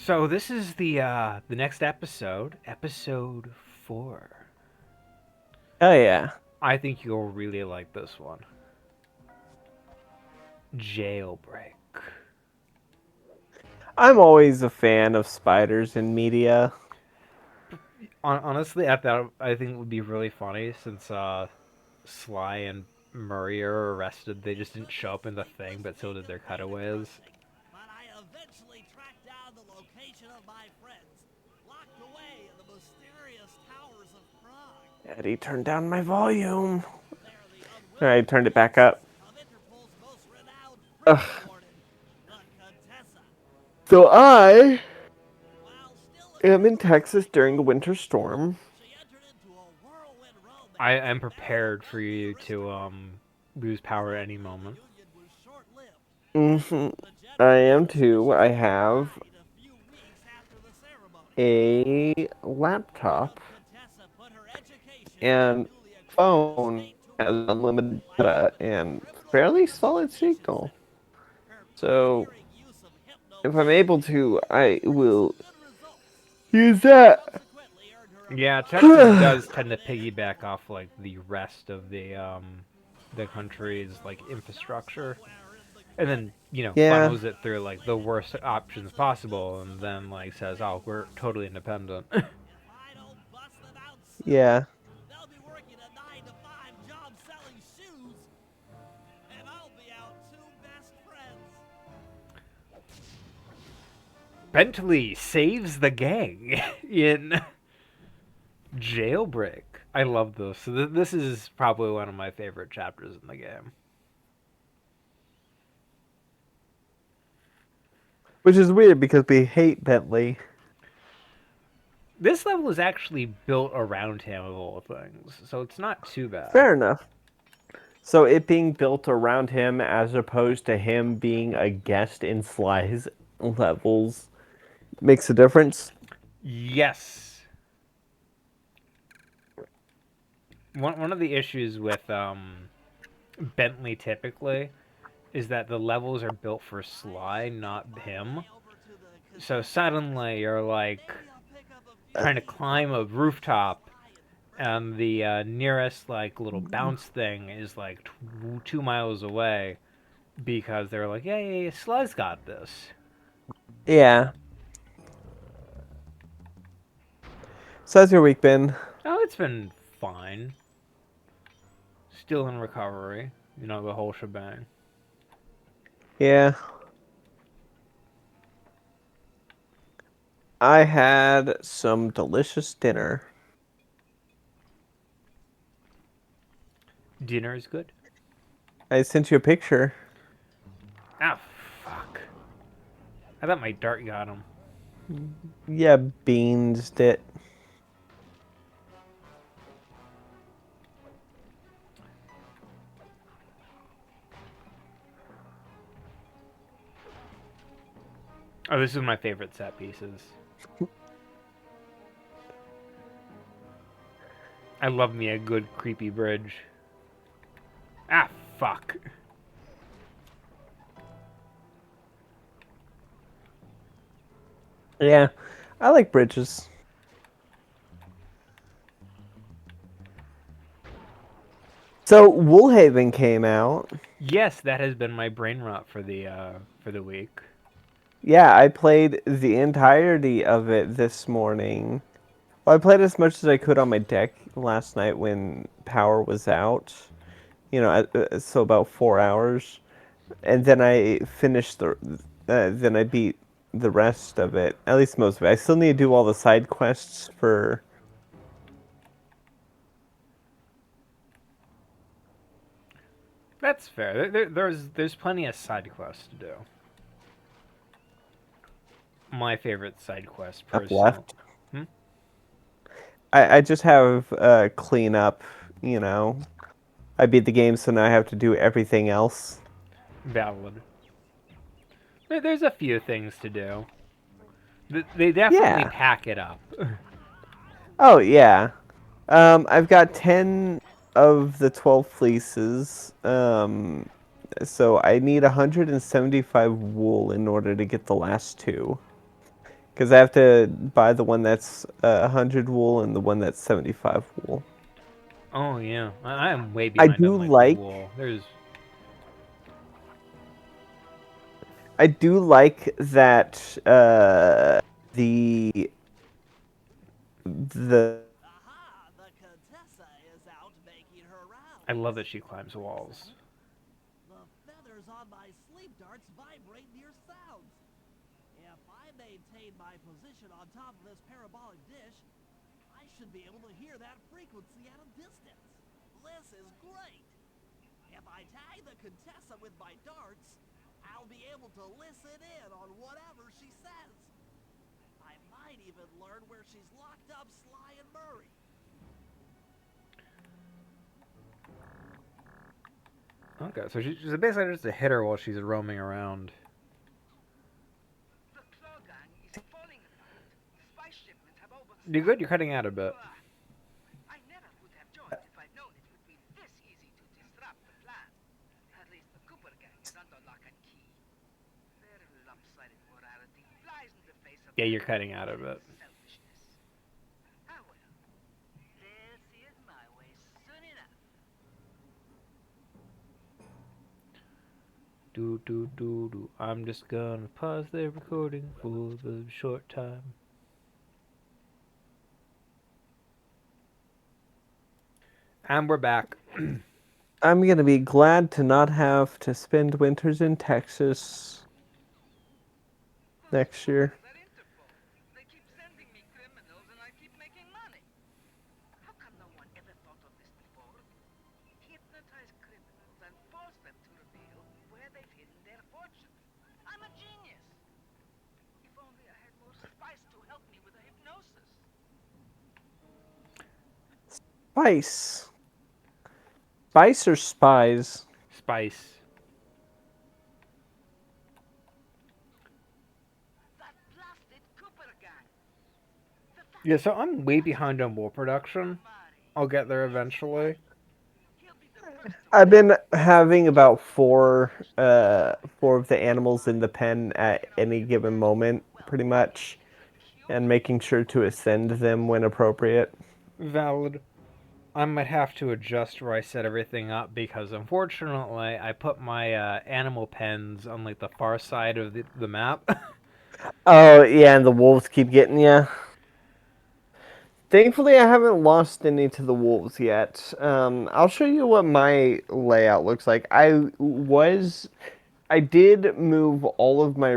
So this is the next episode, episode 4. Oh yeah. I think you'll really like this one. Jailbreak. I'm always a fan of spiders in media. Honestly, I think it would be really funny since Sly and Murray are arrested. They just didn't show up in the thing, but so did their cutaways. But I eventually tracked down the location of my friends, locked away in the mysterious towers of Prague. Eddie, turn down my volume. They're the Alright, unwitting turned it back up. of Interpol's most renowned Ugh. prison warden, the Contessa. So I While still a am in criminal Texas minded, during a winter storm. she entered into a whirlwind I romance am with Bentley, prepared for Bentley you to aristocrat. lose power at any The moment. union was short-lived. Hmm. The I general's am too. suspicion I have died a few weeks after the ceremony. a laptop The Contessa put her education and and newly acquired phone estate to has work. unlimited While data her and criminal fairly solid investigations signal. centered, her So pioneering use of if I'm able hypnosis to, I produced will some good results. use She that. subsequently earned her Yeah, employment Texas as does a tend to living piggyback proof. off like the rest of the country's like infrastructure, Somewhere in the and then clinic, Yeah. funnels it through like the worst options possible, and then like says, "Oh, we're totally independent." if I don't bust them out soon, Yeah. they'll be working a 9-to-5 job selling shoes, and I'll be out two best friends. Bentley saves the gang in Jailbreak. I love this. So this is probably one of my favorite chapters in the game. Which is weird because we hate Bentley. This level is actually built around him of all things, so it's not too bad. Fair enough. So it being built around him as opposed to him being a guest in Sly's levels makes a difference. Yes. One of the issues with Bentley typically is that the levels are built for Sly, not him. Way over to the So casino. suddenly you're like Maybe I'll pick up a few trying to tricks on climb a those Texas rooftop, Italians. and the nearest like little bounce thing is like 2 miles away because they're like, yeah, yeah, yeah, Sly's got this. Yeah. So how's your week been? Oh, it's been fine. Still in recovery. You know, the whole shebang. Yeah. I had some delicious dinner. Dinner is good. I sent you a picture. Ah, fuck. I thought my dart got him. Yeah, beans it. Oh, this is my favorite set pieces. I love me a good creepy bridge. Ah, fuck. Yeah. I like bridges. So Woolhaven came out. Yes, that has been my brain rot for the week. Yeah, I played the entirety of it this morning. Well, I played as much as I could on my deck last night when power was out. So about 4 hours, and then I finished then I beat the rest of it. At least most of it. I still need to do all the side quests for. That's fair. There's plenty of side quests to do. My favorite side quest, Up personal. left. Hmm? I just have clean up. You know, I beat the game, so now I have to do everything else. Valid. There's a few things to do. They definitely Yeah. pack it up. Oh yeah. I've got 10 of the 12 fleeces. So I need 175 wool in order to get the last two. Because I have to buy the one that's 100 wool and the one that's 75 wool. Oh yeah, I am way I behind do on like the like wool. There's I do like that the Aha! The Contessa is out making her I rounds. love that she climbs walls. The feathers on my sleep darts vibrate near sounds. If I maintain my position on top of this parabolic dish, I should be able to hear that frequency at a distance. This is great. If I tag the Contessa with my darts, I'll be able to listen in on whatever she says. I might even learn where she's locked up Sly and Murray. Okay, so she's basically just a hitter while she's roaming around. The claw gang is falling apart. Spy shipments have You good? You're overstalled. cutting out a bit. I never would have joined if I'd known it would be this easy to disrupt the plan. At least the Cooper gang is under lock and key. Their lopsided morality flies in the face of Yeah, their you're cutting out a bit. selfishness. Ah well, they'll see it my way soon enough. Do do do do. I'm just gonna pause the recording for the short time. And we're back. I'm gonna be glad to not have to spend winters in Texas next year. They're Interpol. They keep sending me criminals and I keep making money. How come no one ever thought of this before? Hypnotize criminals and force them to reveal where they've hidden their fortune. I'm a genius. If only I had more spice to help me with the hypnosis. Spice. Spice or spies? Spice. That blasted Cooper gang. Yeah, so I'm way behind on wool production. I'll get there eventually. He'll be the first to I've been having about four of the animals in the pen at any given moment, pretty much, and making sure to ascend them when appropriate. Valid. I might have to adjust where I set everything up because unfortunately I put my animal pens on like the far side of the map. Oh yeah, and the wolves keep getting you. Thankfully, I haven't lost any to the wolves yet. I'll show you what my layout looks like. I did move all of my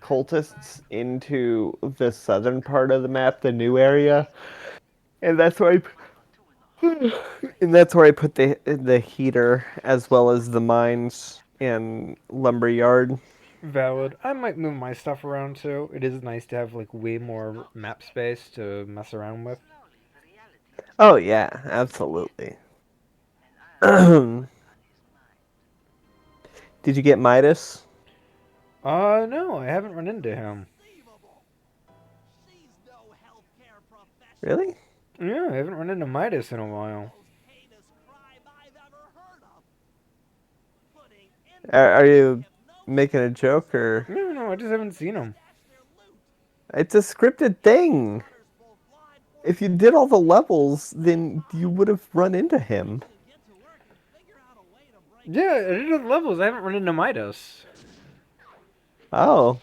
cultists into the southern part of the map, the new area, and that's where I put the heater as well as the mines and lumber yard. Valid. I might move my stuff around too. It is nice to have like way more map space to mess around with. slowly the reality has Oh yeah, absolutely. and I'll Did on his mind. you get Midas? No, I haven't run into him. Unbelievable. She's no healthcare professional. Really? Yeah, I haven't run into Midas in a while. Most heinous crime I've ever heard of. Putting Are infants you in hypnosis making a joke or? No, no, I just haven't seen him. stash their loot. It's a scripted thing. Daughter's both law If you enforcement did all the levels, then you would have run into him. should get to work and figure out a way to break Yeah, I did the levels. I haven't run into Midas. Oh.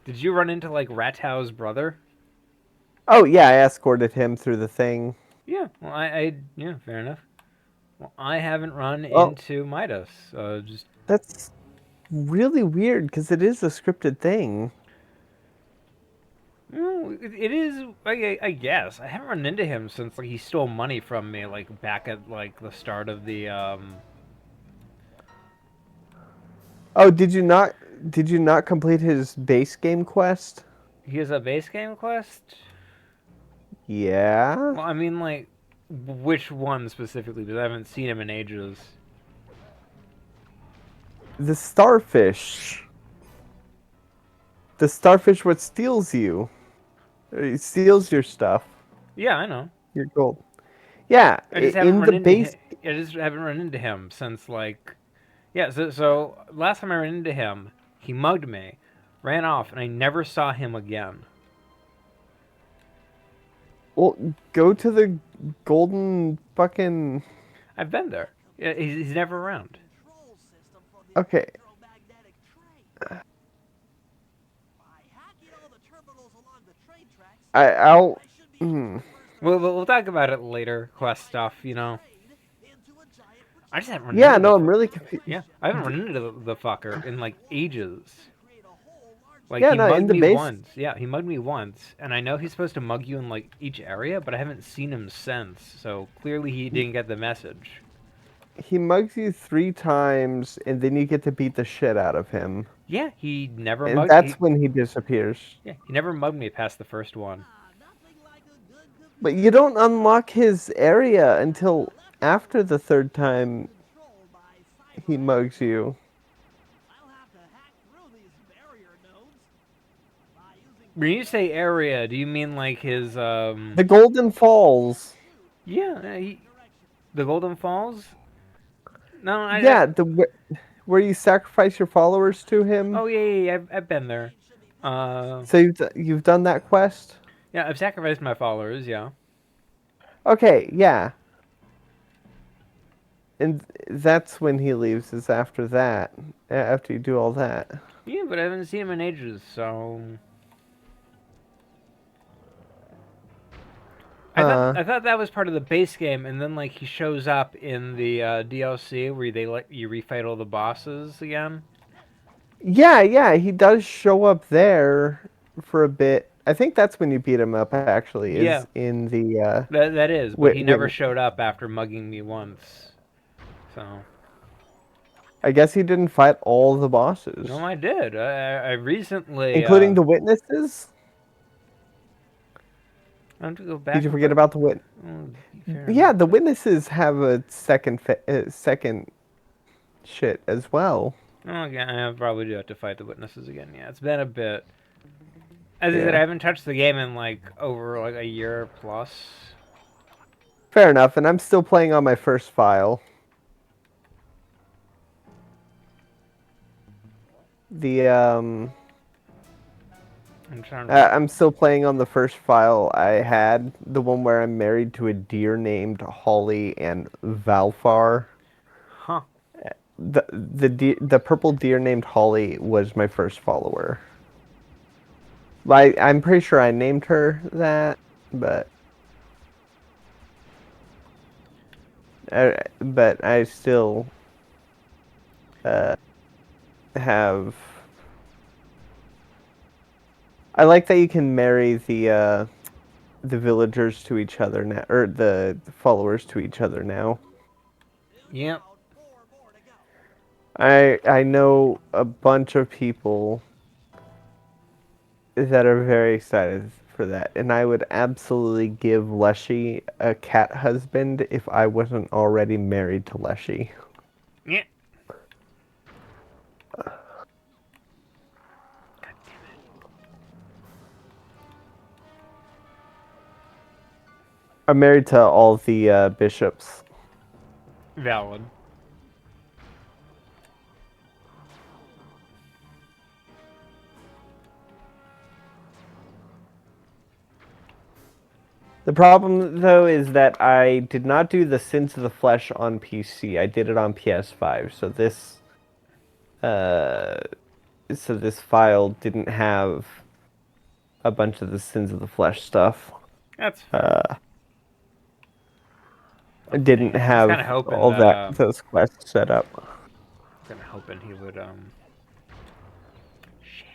Did you run into like Ratow's brother? Oh yeah, I escorted him through the thing. Yeah, well, yeah, fair enough. Well, I haven't run Well, into Midas. Just that's really weird because it is a scripted thing. it is. I guess I haven't run into him since like he stole money from me, like back at like the start of the. Oh, did you not complete his base game quest? He has a base game quest. Yeah. Well, I mean, like, which one specifically? Because I haven't seen him in ages. The starfish. The starfish what steals you. It steals your stuff. Yeah, I know. Your gold. Yeah, I just haven't in run the into him. base. I just haven't run into him since like, yeah. So last time I ran into him, he mugged me, ran off, and I never saw him again. Well, go to the golden fucking... I've been there. Yeah, he's never around. Control system from the Okay. electromagnetic train. By hacking all the terminals along the train tracks, I'll... I should be able Hmm. to reverse the We'll talk about it later. Quest stuff, you know. train into a giant I just haven't run Yeah, into no, the I'm really confused. Yeah, I haven't run into the fucker in like ages. create a whole large Like Yeah, he no, in mugged the me base- once. Yeah, he mugged me once, and I know he's supposed to mug you in like each area, but I haven't seen him since. So clearly he didn't get the message. He mugs you 3 times, and then you get to beat the shit out of him. Yeah, he never And mugged. that's when he disappears. Yeah, he never mugged me past the first one. nothing like a good computer But you don't unlock his area until after the 3rd time controlled by he cyber. mugs you. I'll have to hack through these barrier nodes by using When you say area, do you mean like his The Golden Falls. Yeah, the Golden Falls. No, Yeah, where you sacrifice your followers to him. Oh yeah. I've been there. So you've done that quest? Yeah, I've sacrificed my followers. Yeah. Okay, yeah. And that's when he leaves, is after that. After you do all that. Yeah, but I haven't seen him in ages, so. I thought that was part of the base game, and then like he shows up in the DLC where they let you refight all the bosses again. Yeah, he does show up there for a bit. I think that's when you beat him up, actually, is Yeah. in the... That is, but Wait, he never wait. showed up after mugging me once. So. I guess he didn't fight all the bosses. No, I did. I recently. Including the witnesses? I have to go back. Did you and forget look. about the wit? Oh, fair Yeah, enough. the witnesses have a second shit as well. Oh, yeah, I probably do have to fight the witnesses again. Yeah, it's been a bit. As I said, Yeah. I haven't touched the game in like over like a year plus. Fair enough, and I'm still playing on my first file. I'm trying to. I'm still playing on the first file I had, the one where I'm married to a deer named Holly and Valfar. Huh. The purple deer named Holly was my first follower. I'm pretty sure I named her that, but I still have. I like that you can marry the villagers to each other now, or the followers to each other now. Yep. About 4 more to go. I know a bunch of people that are very excited for that, and I would absolutely give Leshy a cat husband if I wasn't already married to Leshy. Yeah. I'm married to all the bishops. Valid. The problem, though, is that I did not do the Sins of the Flesh on PC. I did it on PS5, so this file didn't have a bunch of the Sins of the Flesh stuff. That's fair. It didn't have kinda hoping all that, those quests set up. Kind of hoping he would Shit.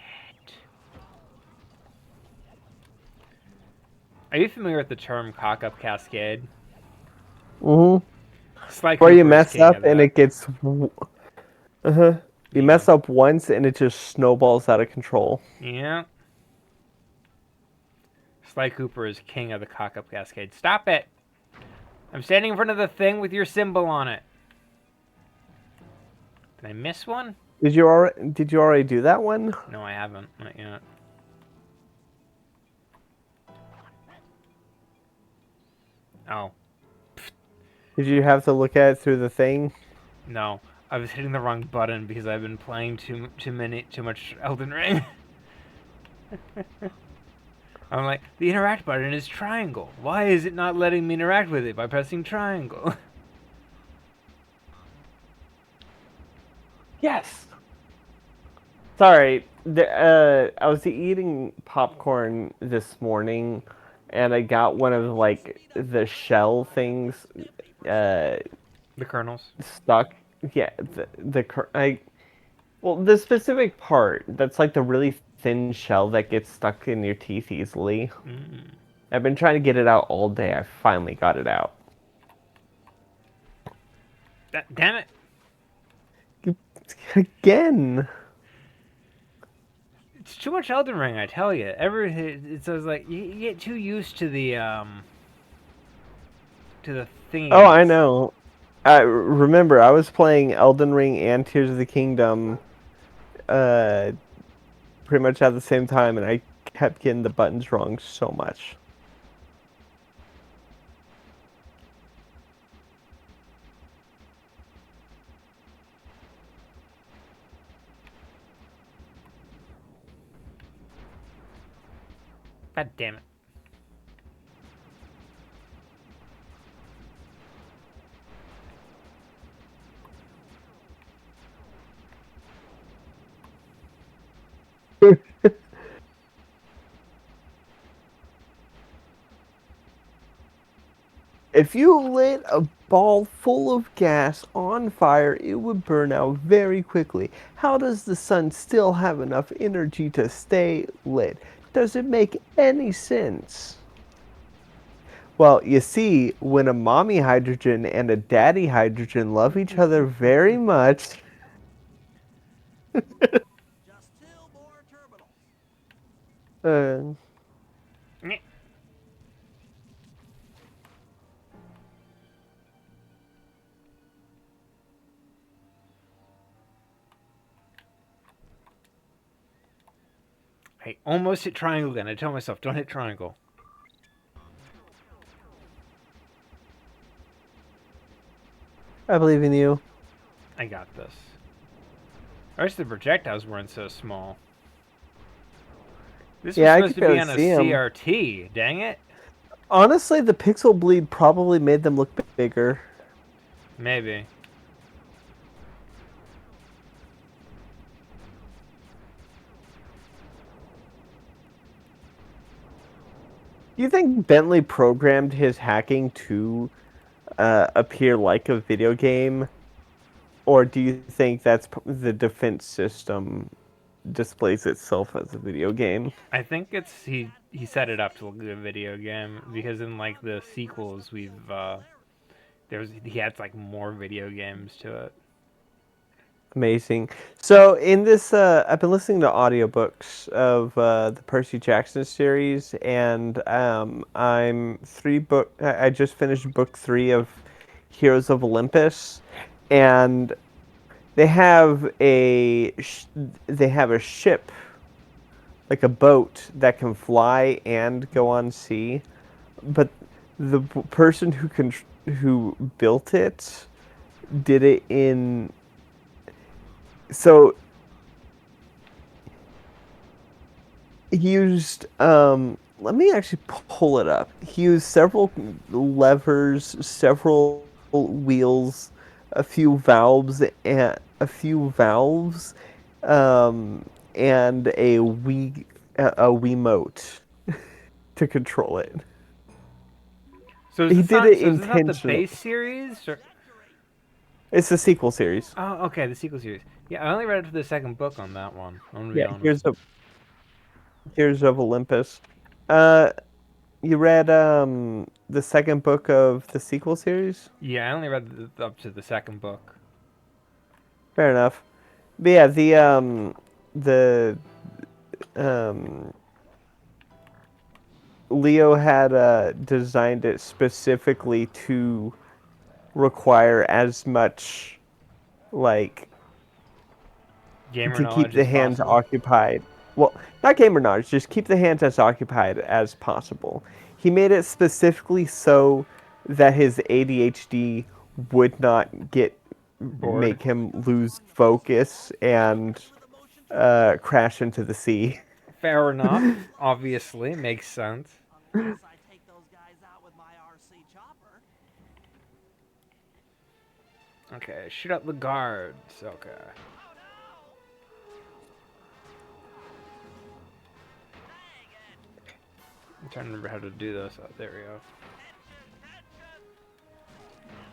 Are you familiar with the term cock-up cascade? Mm-hmm. Sly Where you Cooper is mess king up of and that. it gets... You mess up once and it just snowballs out of control. Yeah. Sly Cooper is king of the cock-up cascade. Stop it! I'm standing in front of the thing with your symbol on it. Did I miss one? Did you already do that one? No, I haven't. Not yet. Oh. Did you have to look at it through the thing? No. I was hitting the wrong button because I've been playing too much Elden Ring. I'm like, the interact button is triangle. Why is it not letting me interact with it by pressing triangle? Yes. Sorry, I was eating popcorn this morning, and I got one of like the shell things uh, The kernels. stuck. Yeah, well, the specific part that's like the really thin shell that gets stuck in your teeth easily. Mm. I've been trying to get it out all day. I finally got it out. Damn it! Again. It's too much Elden Ring, I tell you. It's like you get too used to the Oh, I themes. know. I remember I was playing Elden Ring and Tears of the Kingdom uh pretty much at the same time, and I kept getting the buttons wrong so much. God damn it! If you lit a ball full of gas on fire, it would burn out very quickly. How does the sun still have enough energy to stay lit? Does it make any sense? Well, you see, when a mommy hydrogen and a daddy hydrogen love each other very much, Just 2 more terminals. uh, Nyeh. I almost hit triangle again. I tell myself, don't hit triangle. I believe in you. I got this. I wish the projectiles weren't so small. This was Yeah, I supposed could to be barely on a see them. CRT. Dang it. Honestly, the pixel bleed probably made them look bigger. Maybe. Do you think Bentley programmed his hacking to appear like a video game, or do you think that's the defense system displays itself as a video game? I think it's he set it up to look like a video game because in like the sequels we've he adds like more video games to it. Amazing. So in this, I've been listening to audiobooks of the Percy Jackson series, and I just finished book 3 of Heroes of Olympus, and they have they have a ship, like a boat that can fly and go on sea, but the person who built it did it in so he used let me actually pull it up. He used several levers, several wheels, a few valves, um, and a Wiimote to control it. So He did it is this not the intentionally. base series? Or... It's the sequel series. Oh, okay, the sequel series. Yeah, I only read up to the second book on that one. I'm gonna be Yeah, honest. Here's of Olympus. Uh, you read the second book of the sequel series? Yeah, I only read up to the second book. Fair enough. But yeah, the um Leo had designed it specifically to require as much like Gamer to keep knowledge the is hands possible. occupied. Well, not gamer knowledge, just keep the hands as occupied as possible. He made it specifically so that his ADHD would not Bored. make him lose focus and crash into the sea. Fair enough. Obviously, makes sense. Unless I take those guys out with my RC chopper. Okay, shoot up the guards. Okay. Oh no! Dang it! I'm trying to remember how to do this. Oh, there we go. Tension!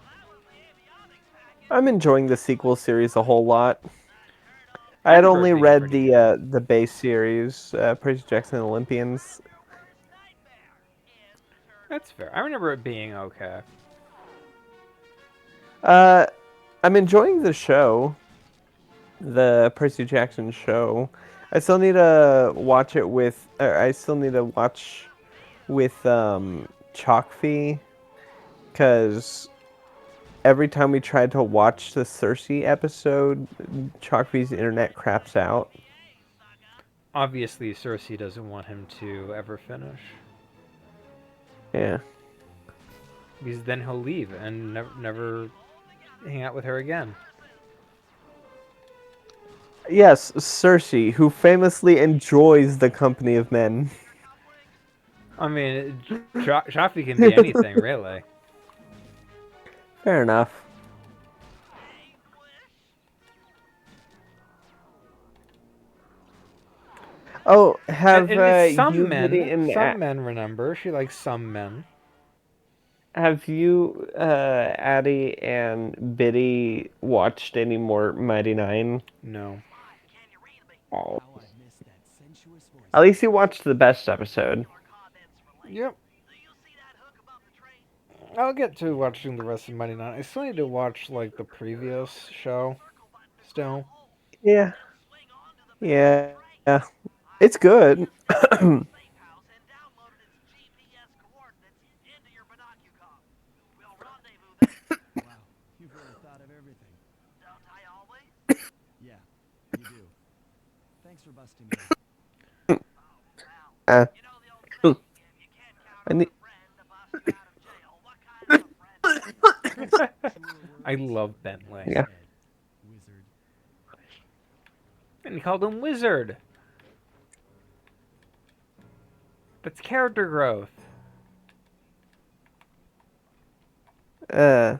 That was the avionics package. I'm enjoying the sequel series a whole lot. I I had remember it only being read pretty good. the base series, Percy Jackson and Olympians. My worst nightmare is That's fair. I remember it being okay. I'm enjoying the show, the Percy Jackson show. I still need to watch it with. I still need to watch with Chalkfee, because every time we tried to watch the Cersei episode, Chalkfee's internet craps out. Obviously, Cersei doesn't want him to ever finish. Yeah. Because then he'll leave and never hang out with her again. Yes, Cersei, who famously enjoys the company of men. I mean, Joffrey can be anything, really. Fair enough. Oh, have And it's you, Biddy, and some men remember. She likes some men. have you, Addie and Biddy watched any more Mighty Nine? No. Oh. How I've missed that sensuous voice. At least you watched the best episode. Yep. I'll get to watching the rest of Mighty Nine. I still need to watch like the previous show. Still. Yeah. Yeah. It's good. Wow, you've really thought of everything. Don't I always? Yeah, you do. Thanks for busting me. Uh, You know the old saying, if you can't count I on need, a friend to bust you out of jail, what kind of a friend are you? I love Bentley. yeah. Wizard. And he called him Wizard. That's character growth. Do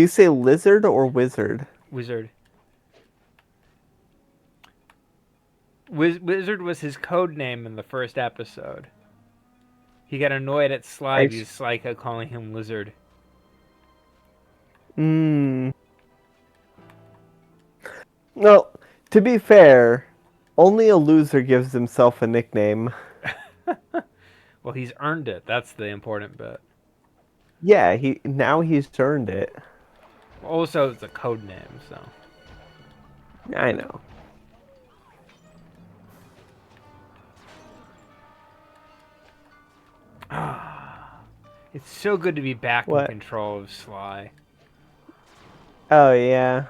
you say lizard or wizard? Wizard. Wizard was his code name in the first episode. He got annoyed at Sly I because Sly kept calling him Lizard. Hmm. Well, to be fair, only a loser gives himself a nickname. Well, he's earned it. That's the important bit. Yeah, he's earned it. Also, it's a code name, so. I know. It's so good to be back What? in control of Sly. Oh yeah.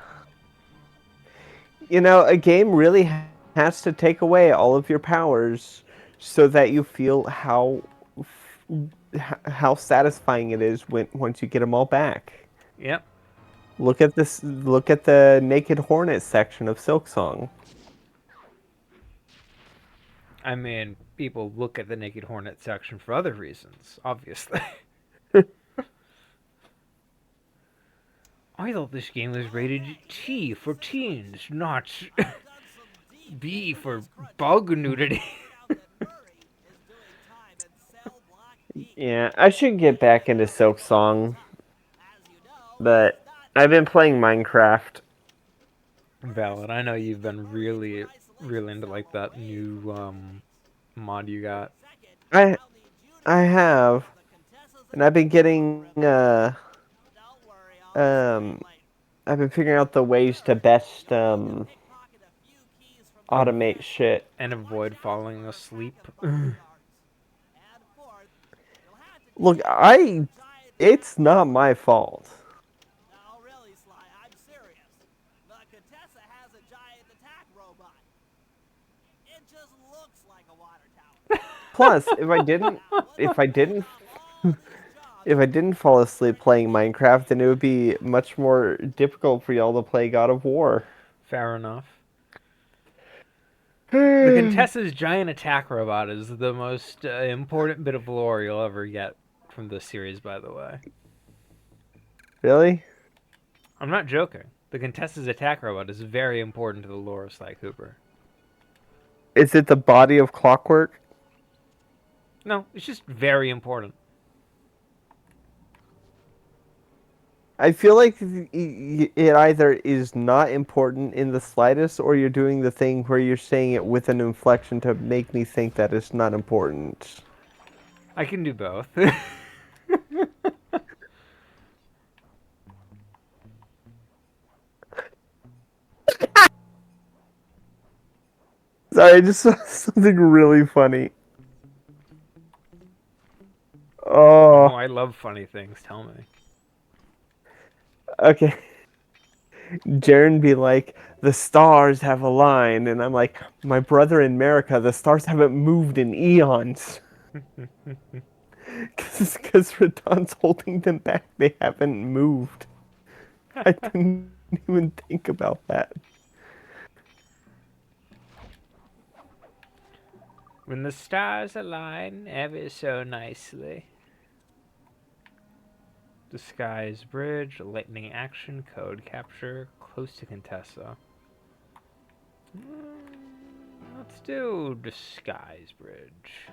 You know, a game really has to take away all of your powers so that you feel how satisfying it is once you get them all back. Yep. Look at this. Look at the Naked Hornet section of Silksong. I mean, people look at the Naked Hornet section for other reasons, obviously. I thought this game was rated T for teens, not B for bug nudity. Yeah, I should get back into Silksong, but I've been playing Minecraft. Valid. I know you've been really, really into like that new mod you got. I have, and I've been getting I've been figuring out the ways to best automate shit. And avoid falling asleep. Look, it's not my fault. No, really, Sly, I'm serious. The Contessa has a giant attack robot. It just looks like a water tower. Plus, if I didn't fall asleep playing Minecraft, then it would be much more difficult for y'all to play God of War. Fair enough. The Contessa's giant attack robot is the most important bit of lore you'll ever get from this series, by the way. Really? I'm not joking. The Contessa's attack robot is very important to the lore of Sly Cooper. Is it the body of Clockwork? No, it's just very important. I feel like it either is not important in the slightest, or you're doing the thing where you're saying it with an inflection to make me think that it's not important. I can do both. Sorry, I just saw something really funny. Oh, Oh, I love funny things. Tell me. okay. Jaren be like, the stars have aligned, and I'm like, my brother in America, the stars haven't moved in eons. Because Radon's holding them back, they haven't moved. I didn't even think about that. When the stars align ever so nicely. Disguise bridge, lightning action, code capture, close to Contessa. Let's do disguise bridge.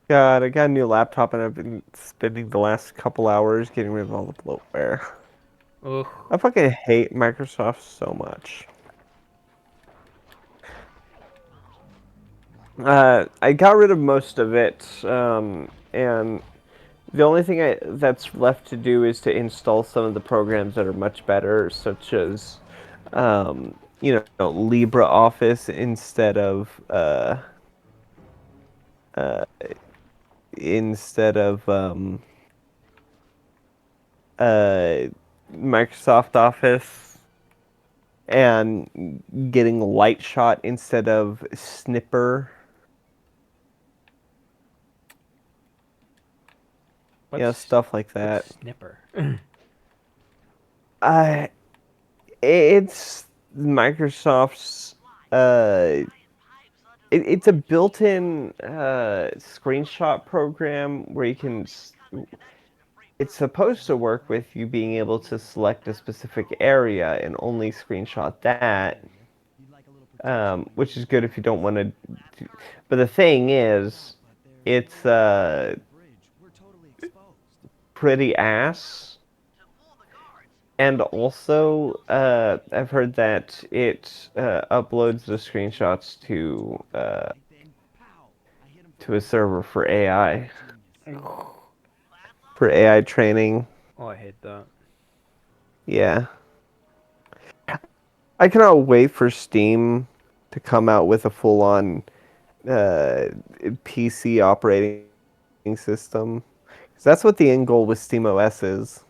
God, I got a new laptop and I've been spending the last couple hours getting rid of all the bloatware. Ugh. I fucking hate Microsoft so much. I got rid of most of it, and the only thing that's left to do is to install some of the programs that are much better, such as, LibreOffice uh, instead of uh, Microsoft Office, and getting Lightshot instead of Snipper. Stuff like that. What's Snipper? It's Microsoft's. It's a built-in screenshot program where you can. It's supposed to work with you being able to select a specific area and only screenshot that, which is good if you don't want to. But the thing is, it's pretty ass. And also, I've heard that it uploads the screenshots to a server for AI. For AI training. Oh, I hate that. Yeah. I cannot wait for Steam to come out with a full-on PC operating system. 'Cause that's what the end goal with SteamOS is.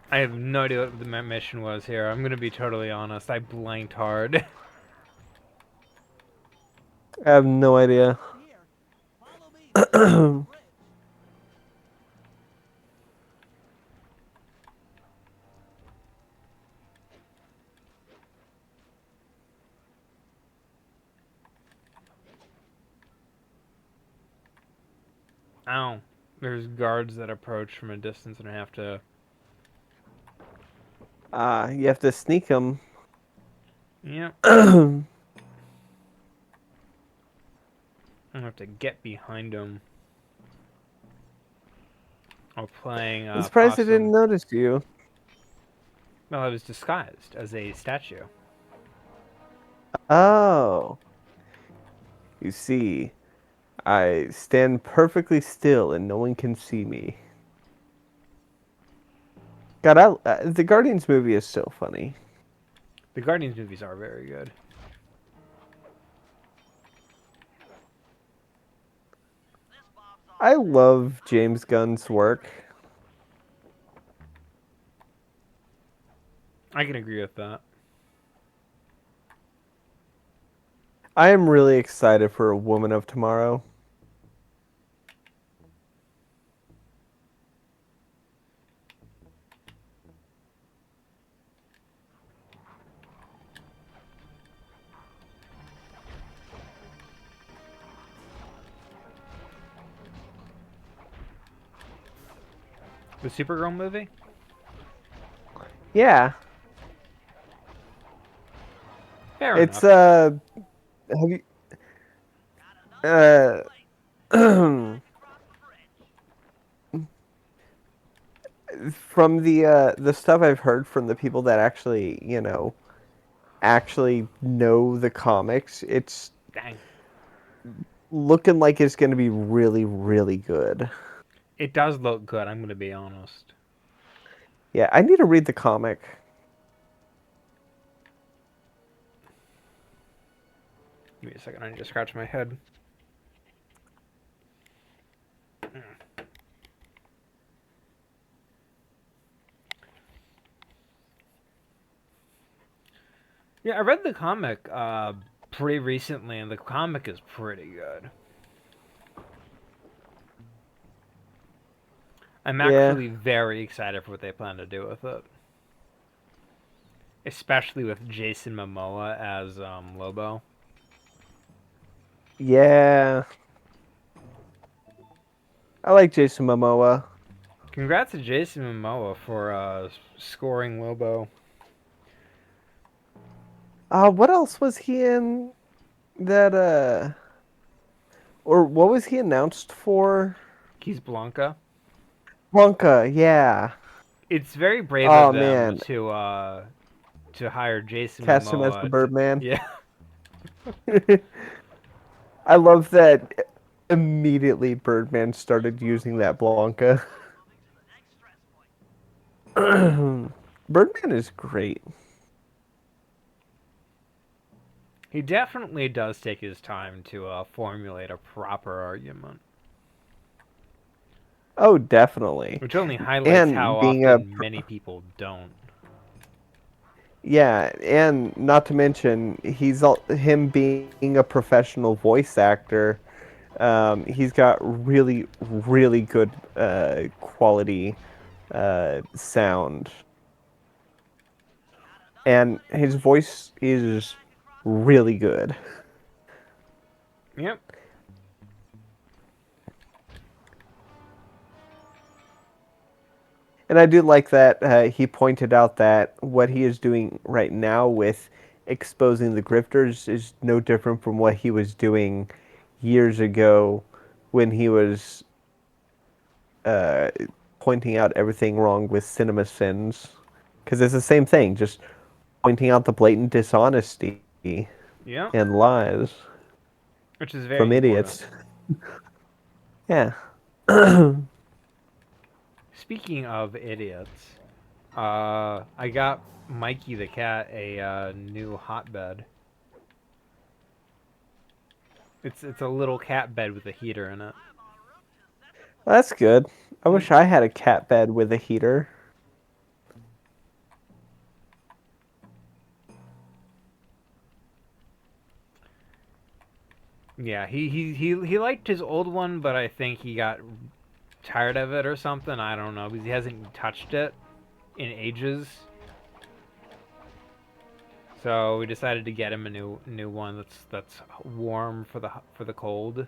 I have no idea what the mission was here. I'm gonna be totally honest. I blanked hard. I have no idea. Here, follow me to the bridge. Ow. There's guards that approach from a distance and I have to... You have to sneak them. Yep. I have to get behind them. While playing I'm surprised I possum. didn't notice you. Well, I was disguised as a statue. Oh. You see, I stand perfectly still and no one can see me. God, the Guardians movie is so funny. The Guardians movies are very good. I love James Gunn's work. I can agree with that. I am really excited for A Woman of Tomorrow. The Supergirl movie? Yeah, Fair it's enough. have you from the stuff I've heard from the people that actually, actually know the comics, it's Dang. looking like it's going to be really, really good. It does look good, I'm going to be honest. Yeah, I need to read the comic. Give me a second, I need to scratch my head. Yeah, I read the comic pretty recently, and the comic is pretty good. I'm Yeah, actually very excited for what they plan to do with it. Especially with Jason Momoa as Lobo. yeah. I like Jason Momoa. Congrats to Jason Momoa for scoring Lobo. What else was he in that or what was he announced for? Keys Blanca. Wonka, yeah. It's very brave of Oh them man, to hire Jason cast him as the Momoa to Birdman. yeah. I love that immediately Birdman started using that Blanca. Birdman is great. He definitely does take his time to formulate a proper argument, Oh, definitely. which only highlights how And being a often many people don't. yeah, and not to mention him being a professional voice actor. He's got really, really good quality sound, and his voice is really good. Yep. And I do like that he pointed out that what he is doing right now with exposing the grifters is no different from what he was doing years ago when he was uh, pointing out everything wrong with cinema sins. Because it's the same thing, just pointing out the blatant dishonesty Yep. and lies Which is very from important. idiots. Yeah. Speaking of idiots, I got Mikey the cat a new hotbed. It's a little cat bed with a heater in it. That's good. I Mm, wish I had a cat bed with a heater. yeah, he liked his old one, but I think he got tired of it or something. I don't know because he hasn't touched it in ages. So we decided to get him a new one that's warm for the cold.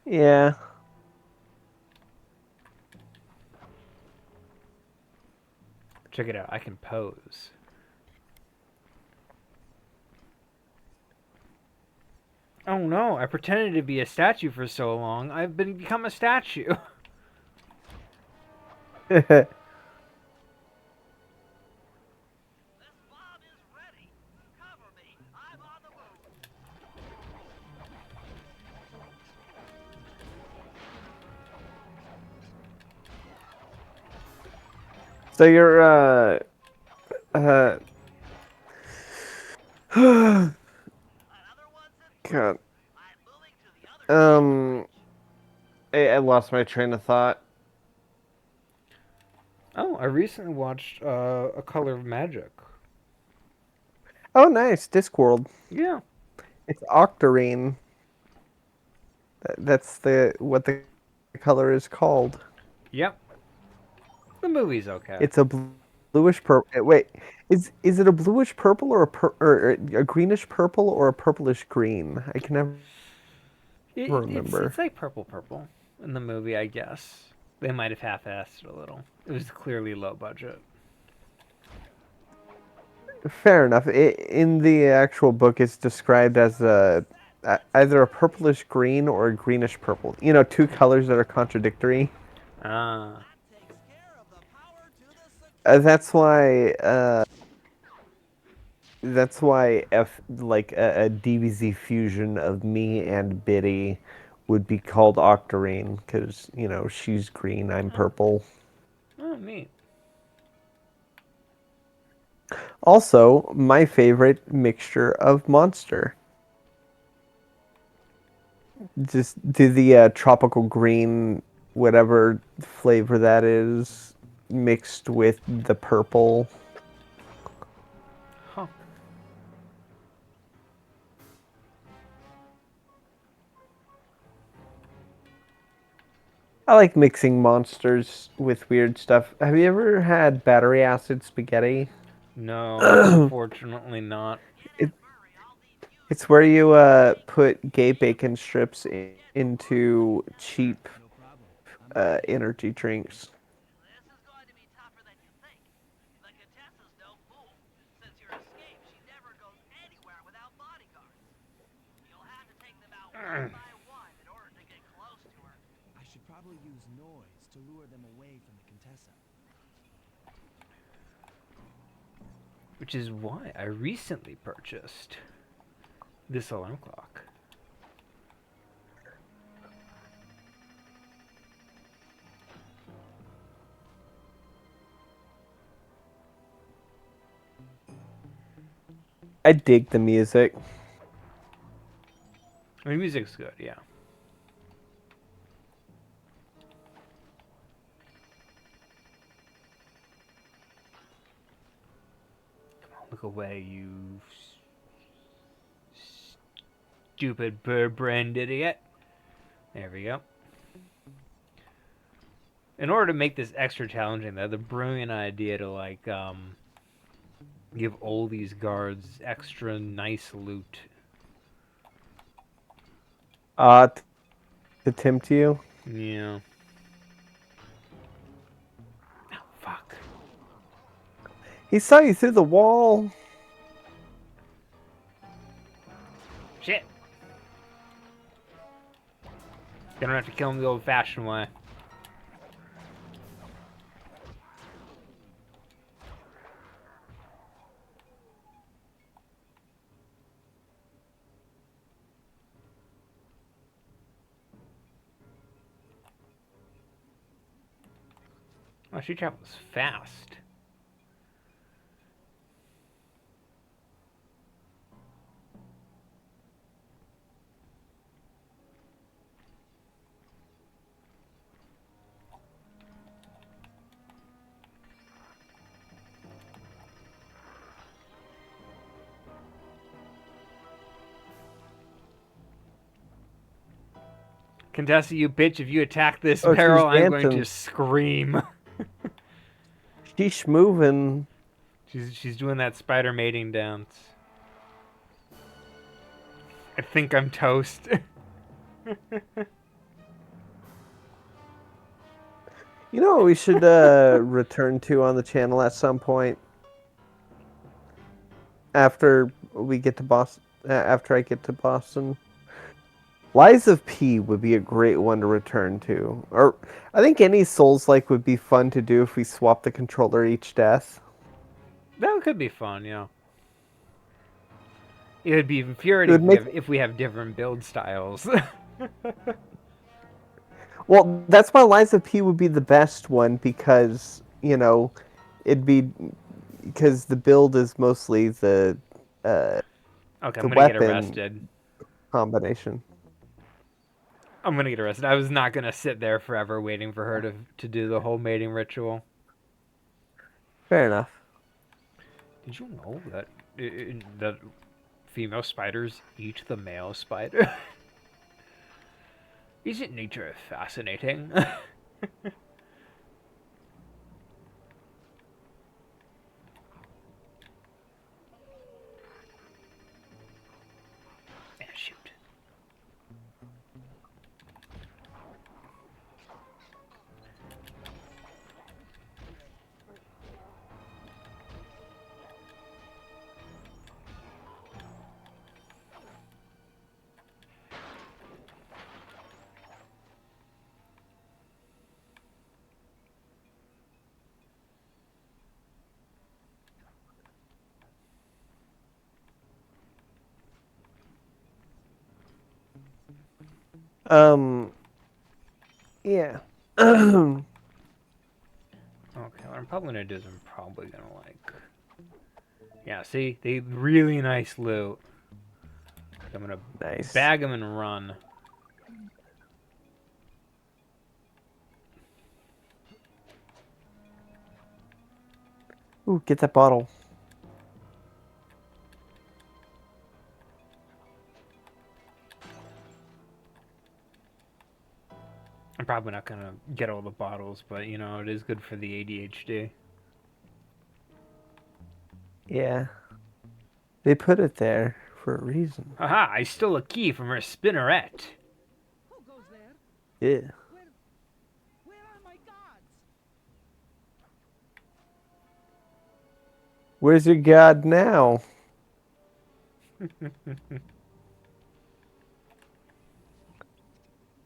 Yeah. Check it out. I can pose. Oh no! I pretended to be a statue for so long. I've become a statue. This bomb is ready. Cover me. I'm on the move. So you're uh Another one's in God. place. I'm moving to the other side of the Um bridge. I lost my train of thought. Oh, I recently watched A Color of Magic. Oh, nice. Discworld. Yeah. It's octarine. That's what the color is called. Yep. The movie's okay. It's a bluish purple. Wait, is it a bluish purple or a greenish purple or a purplish green? I can never It's remember. like purple in the movie, I guess. They might have half-assed it a little. It was clearly low budget. Fair enough. In the actual book, it's described as either a purplish green or a greenish purple. You know, two colors that are contradictory. Ah. That takes care of the power to the success. That's why. That's why a DBZ fusion of me and Biddy would be called Octarine because she's green, I'm Oh, purple. oh, neat. Also, my favorite mixture of monster. Just do the tropical green, whatever flavor that is, mixed with the purple. Huh. I like mixing monsters with weird stuff. Have you ever had battery acid spaghetti? No, unfortunately not. It, it's where you put gay bacon strips into cheap No problem. I'm back. energy drinks. This is going to be tougher than you think. The Contessa's no fool. Since your escape, she never goes anywhere without bodyguards. You'll have to take them out one by one in order to get close to her. I should probably use noise to lure them away from the Contessa. Which is why I recently purchased this alarm clock. I dig the music. I mean, music's good, yeah. Come on, look away, you stupid bird-brained idiot. There we go. In order to make this extra challenging, they had the brilliant idea to give all these guards extra nice loot. To tempt you. Yeah. Oh, fuck. He saw you through the wall. Shit. Gonna have to kill him the old-fashioned way. Oh, she travels fast. Contessa, you bitch, if you attack this Oh, she's barrel, I'm going dancing. to scream. She's moving. She's doing that spider mating dance. I think I'm toast. You know what we should return to on the channel at some point after we get to Boston. After I get to Boston, Lies of P would be a great one to return to. Or I think any Souls-like would be fun to do if we swap the controller each death. That could be fun, yeah. It would be It infuriating would if we have different build styles. Well, that's why Lies of P would be the best one because it'd be because the build is mostly the Okay, I'm gonna get weapon arrested. combination. I'm gonna get arrested. I was not gonna sit there forever waiting for her to do the whole mating ritual. Fair enough. Did you know that the female spiders eat the male spider? Isn't nature fascinating? Yeah, shoot. Yeah. Okay, what I'm probably gonna do is I'm probably gonna like, yeah, see, they really nice loot. I'm gonna Nice. bag them and run. Ooh, get that bottle. I'm probably not gonna get all the bottles, but you know, it is good for the ADHD. Yeah. They put it there for a reason. Haha, I stole a key from her spinneret. Who goes there? Yeah. Where are my gods? Where's your god now?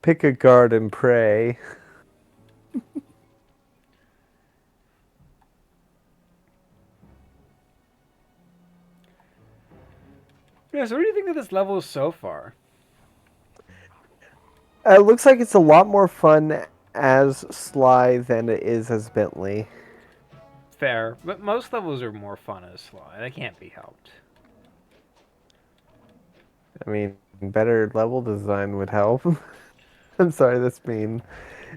Pick a guard and pray. Yeah, so what do you think of this level so far? It looks like it's a lot more fun as Sly than it is as Bentley. Fair, but most levels are more fun as Sly. That can't be helped. I mean, better level design would help. I'm sorry, that's mean.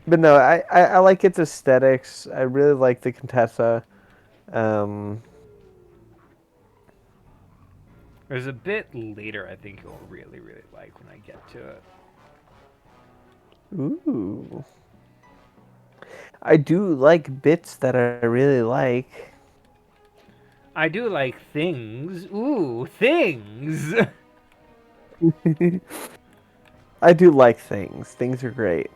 But no, I like its aesthetics. I really like the Contessa. Um, There's a bit later I think you'll really, really like when I get to it. ooh. I do like bits that I really like. I do like things. Ooh, things! I do like things. Things are great.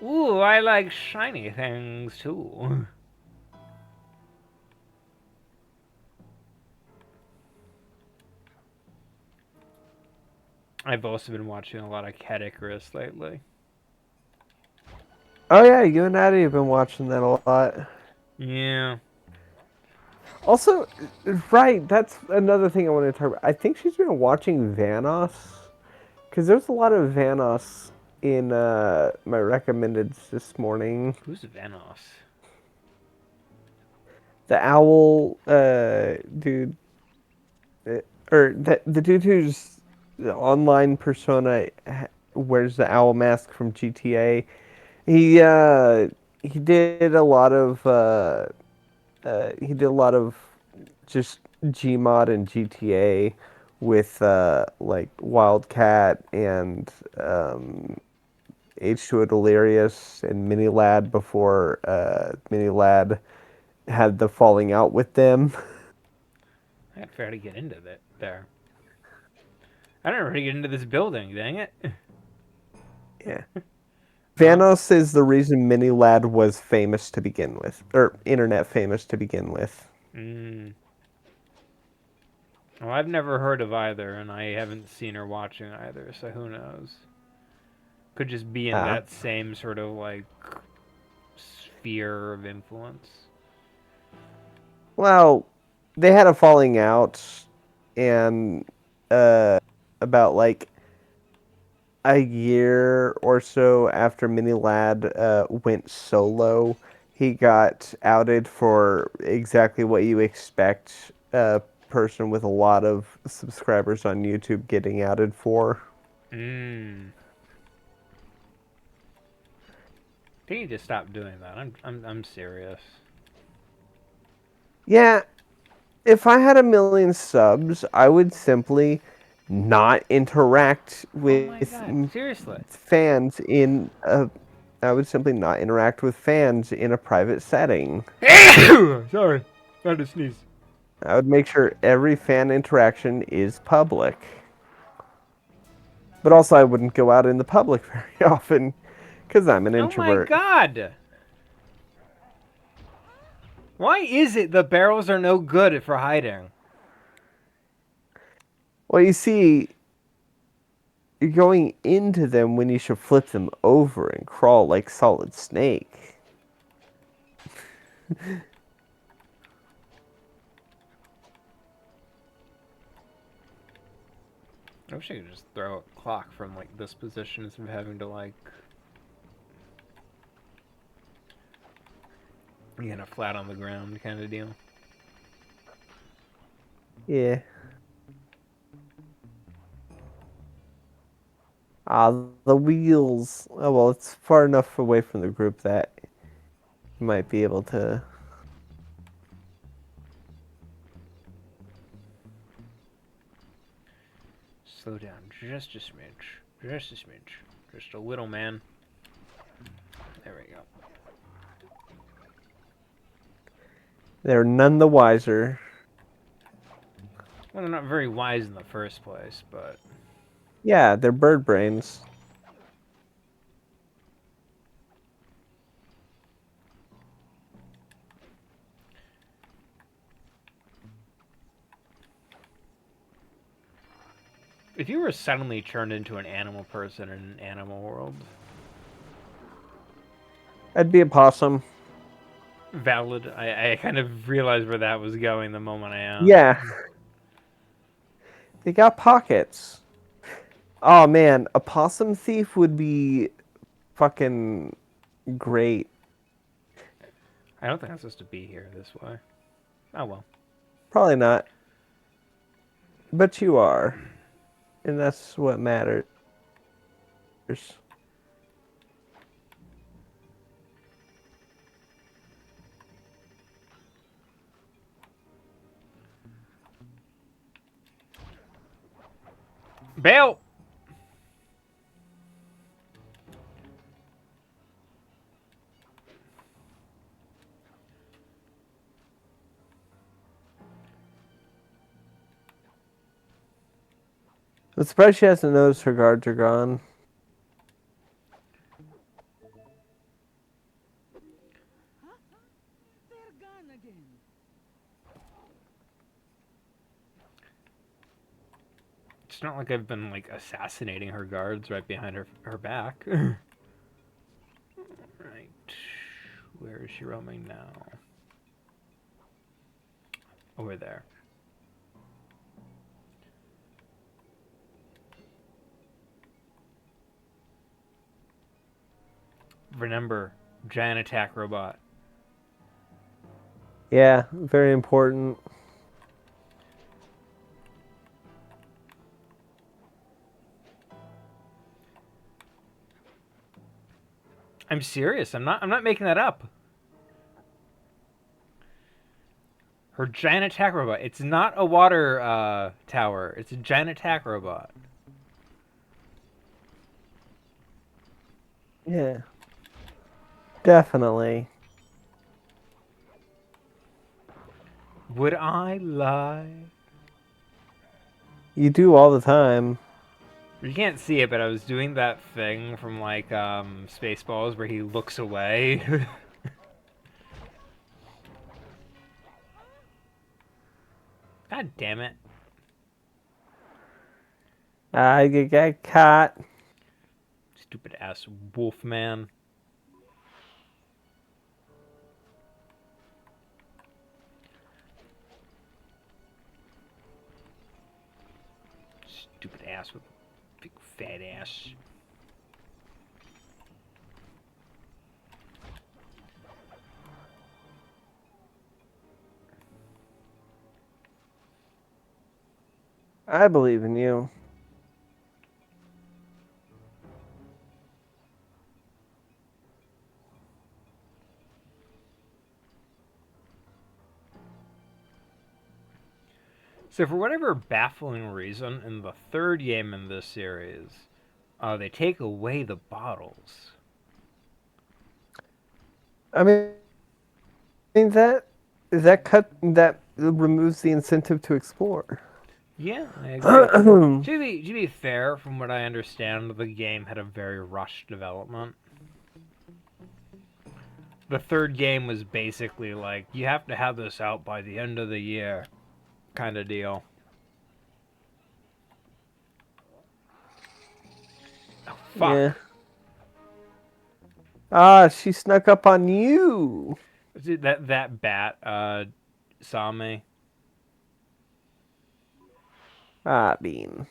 Ooh, I like shiny things too. I've also been watching a lot of Cat Icarus lately. Oh yeah, you and Addie have been watching that a lot. Yeah. Also, right, that's another thing I want to talk about. I think she's been watching Vanos, because there's a lot of Vanos in my recommendeds this morning. Who's Venos? The owl dude, or the dude who's the online persona wears the owl mask from GTA. He did a lot of just Gmod and GTA with like Wildcat and H2O Delirious and Mini Lad before Mini Lad had the falling out with them. I got fair to get into that there. I don't know how to get into this building, dang it. Yeah. Vanos is the reason Mini Lad was famous to begin with, or internet famous to begin with. Mm. Well, I've never heard of either, and I haven't seen her watching either, so who knows? Could just be in Ah. that same sort of like sphere of influence. Well, they had a falling out, and about like a year or so after Mini Lad went solo, he got outed for exactly what you expect a person with a lot of subscribers on YouTube getting outed for. Mm. They need to stop doing that. I'm serious. Yeah, If I had 1 million subs, I would simply not interact Oh my with god, seriously. fans in a. I would simply not interact with fans in a private setting. Sorry, had to sneeze. I would make sure every fan interaction is public. But also, I wouldn't go out in the public very often because I'm an Oh my introvert. god! Why is it the barrels are no good for hiding? Well, you see, you're going into them when you should flip them over and crawl like Solid Snake. I wish I could just throw a clock from like this position instead of having to like get a flat on the ground kind of deal. Yeah. Ah, the wheels. Oh, well, it's far enough away from the group that you might be able to. Slow down just a smidge. Just a smidge. Just a little, man. There we go. They're none the wiser. Well, they're not very wise in the first place, but... Yeah, they're bird brains. If you were suddenly turned into an animal person in an animal world... I'd be a possum. Valid. I kind of realized where that was going the moment I asked. Yeah. They got pockets. Oh man, a possum thief would be fucking great. I don't think I'm supposed to be here this way. Oh well. Probably not. But you are. And that's what matters. Bail! I'm surprised she hasn't noticed her guards are gone. They're gone again. It's not like I've been, like, assassinating her guards right behind her back. Right. Where is she roaming now? Over there. Remember, giant attack robot. Yeah, very important. I'm serious. I'm not making that up. Her giant attack robot. It's not a water tower. It's a giant attack robot. Yeah. Definitely. Would I lie? You do all the time. You can't see it, but I was doing that thing from like Spaceballs where he looks away. God damn it. I get caught. Stupid ass wolf man. Stupid ass with a big fat ass. I believe in you. So for whatever baffling reason, in the third game in this series, they take away the bottles. I mean that removes the incentive to explore. Yeah, I agree. To be fair, from what I understand, the game had a very rushed development. The third game was basically like, you have to have this out by the end of the year, kind of deal. Oh, fuck. Yeah. Ah, she snuck up on you. See, that bat saw me. Ah, Bean.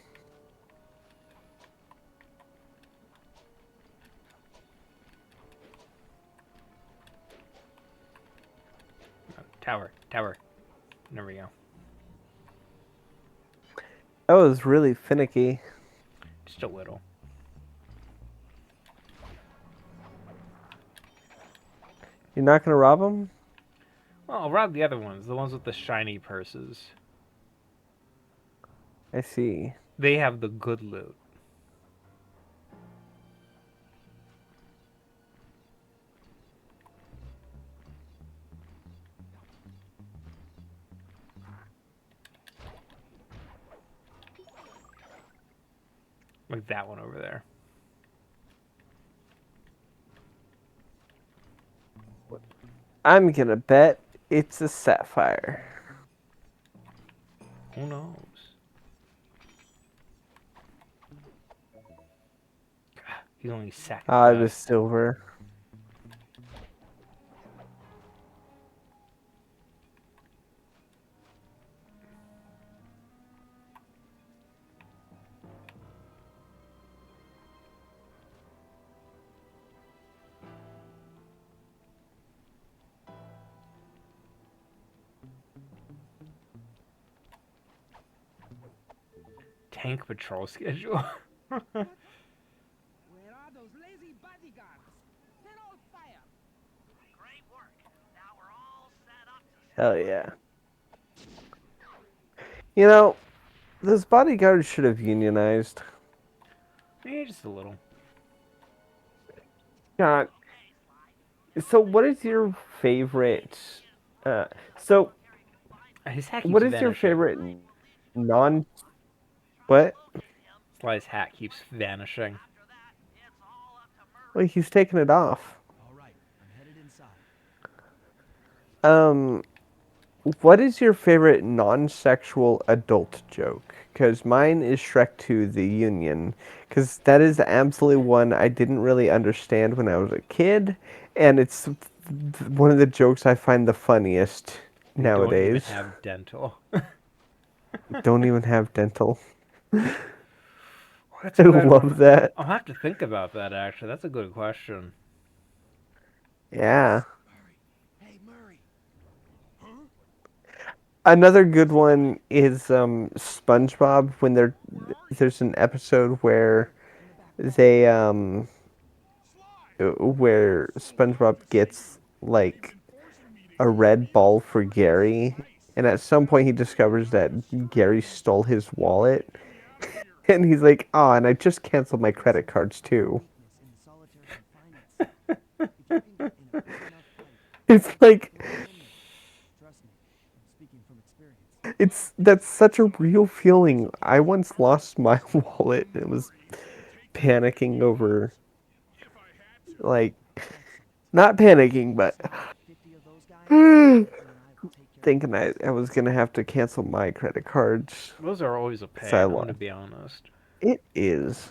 Tower, tower. There we go. That was really finicky. Just a little. You're not gonna rob him? Well, I'll rob the other ones, the ones with the shiny purses. I see. They have the good loot. Like that one over there. I'm gonna bet it's a sapphire. Who knows? He's only second Ah, it was best. silver. Tank patrol schedule. Where are those lazy bodyguards? They're on fire. Great work. Now we're all set up to Hell yeah. You know, those bodyguards should have unionized. Yeah, just a little. God. So, what is your favorite? Uh, so, His hat keeps what is your vanishing. favorite non? What? That's why his hat keeps vanishing. Well, he's taking it off. All right, I'm headed inside. What is your favorite non-sexual adult joke? Because mine is Shrek 2, The Union. Because that is absolutely one I didn't really understand when I was a kid. And it's one of the jokes I find the funniest They don't even nowadays. have dental. Don't even have dental. That's I a good love one. that. I'll have to think about that, actually. That's a good question. Yeah. Hey, Murray. Another good one is SpongeBob when there's an episode where they where SpongeBob gets like a red ball for Gary, and at some point he discovers that Gary stole his wallet, and he's like, "Oh, and I just canceled my credit cards too." In solitary confinement. If you can get in a big enough fight, It's like trust me, I'm speaking from experience. that's such a real feeling. I once lost my wallet and was panicking over like not panicking, but 50 of those guys, and I will take care thinking I was gonna have to cancel my credit cards. Those are always a So I pain, I'm going to lost. be honest. It is.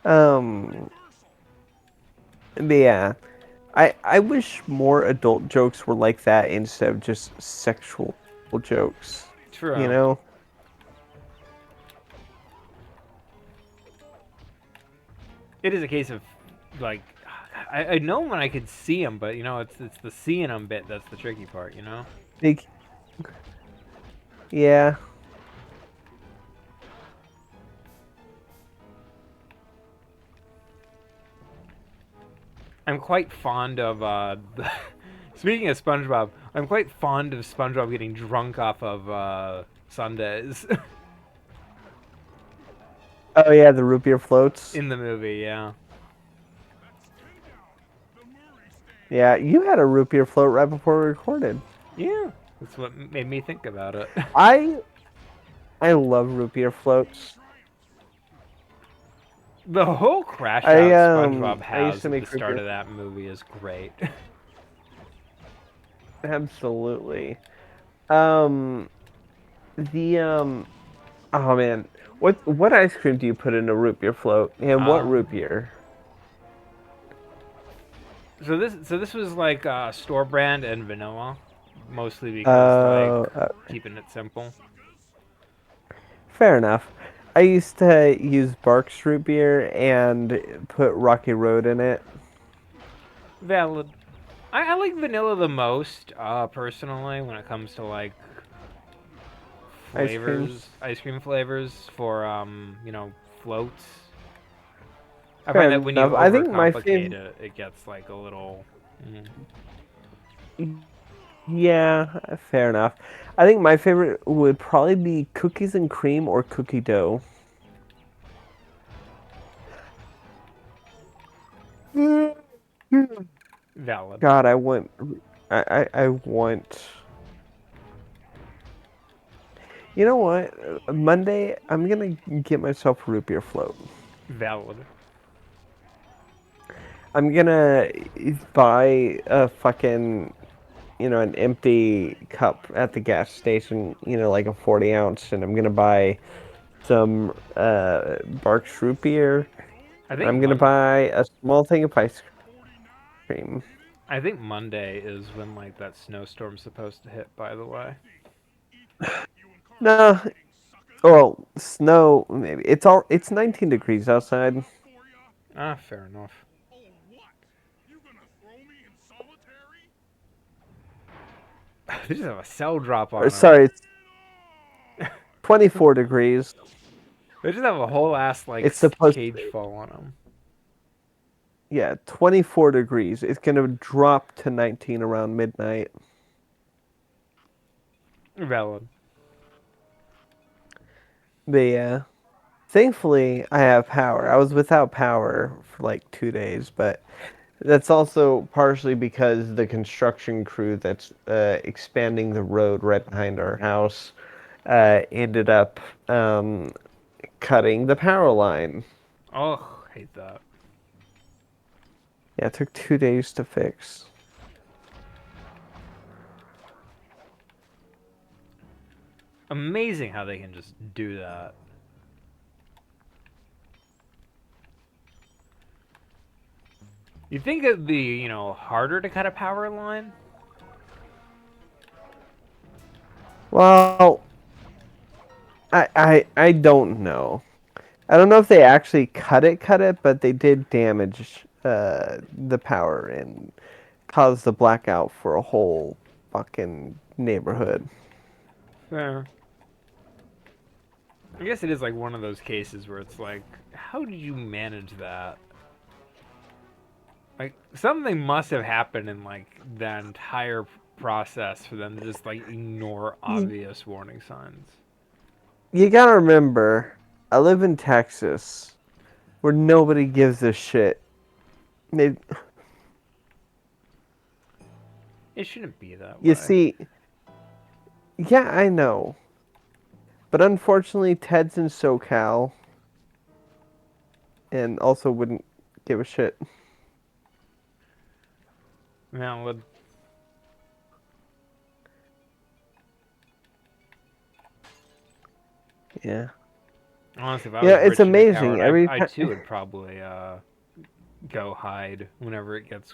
Um, but yeah, I wish more adult jokes were like that instead of just sexual jokes. True. You know? It is a case of, like, I know when I could see him, but, it's the seeing him bit that's the tricky part, you know? Like, yeah. I'm quite fond of Speaking of SpongeBob, I'm quite fond of SpongeBob getting drunk off of Sundays Oh yeah, the root beer floats. in the movie. Yeah. Yeah, you had a root beer float right before we recorded. Yeah. That's what made me think about it. I love root beer floats. The whole crash out SpongeBob I used has to at the make root start beer. of that movie is great. Absolutely. Um, oh man, what ice cream do you put in a root beer float? And what root Um, beer? so this was like store brand and vanilla, mostly because like Oh, keeping it simple. fair enough. I used to use Barks root beer and put Rocky Road in it. Valid. I like vanilla the most, personally, when it comes to like Ice creams. ice cream flavors for floats. I Fair find that when you enough. I think my overcomplicate favorite. it, it gets like a little. Yeah, fair enough. I think my favorite would probably be cookies and cream or cookie dough. Valid. God, I want. I want. You know what? Monday, I'm gonna get myself a root beer float. Valid. I'm gonna buy a fucking, an empty cup at the gas station, like a 40 ounce, and I'm gonna buy some Barks root beer. I And think I'm gonna buy a small thing of ice cream. I think Monday is when like that snowstorm's supposed to hit. By the way. No, well, snow maybe. It's 19 degrees outside. Ah, fair enough. They just have a cell drop Or on them. sorry, it's 24 degrees. They just have a whole ass like It's supposed cage fall on them. Yeah, 24 degrees. It's gonna drop to 19 around midnight. Valid. But yeah, thankfully I have power. I was without power for like 2 days, but that's also partially because the construction crew that's expanding the road right behind our house ended up cutting the power line. Oh, hate that. Yeah, it took 2 days to fix. Amazing how they can just do that. You think it'd be, harder to cut a power line? Well, I don't know. I don't know if they actually cut it, but they did damage the power and cause the blackout for a whole fucking neighborhood. Fair. I guess it is like one of those cases where it's like, how did you manage that? Like, something must have happened in like that entire process for them to just like ignore obvious warning signs. You gotta remember, I live in Texas, where nobody gives a shit. They, It shouldn't be that you way. see, yeah, I know, but unfortunately, Ted's in SoCal, and also wouldn't give a shit. Now, Yeah. honestly, if I Yeah, was it's rich and amazing. empowered, Every I time. too would probably go hide whenever it gets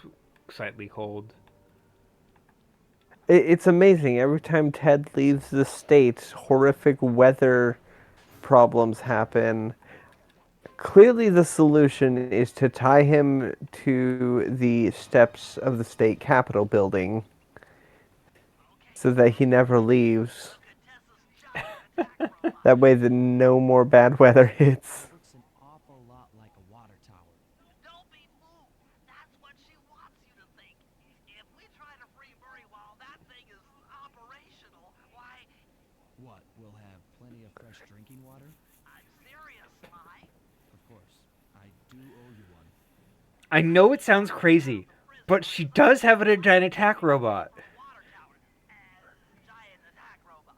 slightly cold. It's amazing. Every time Ted leaves the state, horrific weather problems happen. Clearly, the solution is to tie him to the steps of the state capitol building so that he never leaves. That way, no more bad weather hits. Looks an awful lot like a water tower. Don't be moved. That's what she wants you to think. If we try to free What, we'll have plenty of fresh drinking water? I'm serious, Sly. Of course. I do owe you one. I know it sounds crazy, but she does have a giant attack robot. Water tower. Giant attack robot.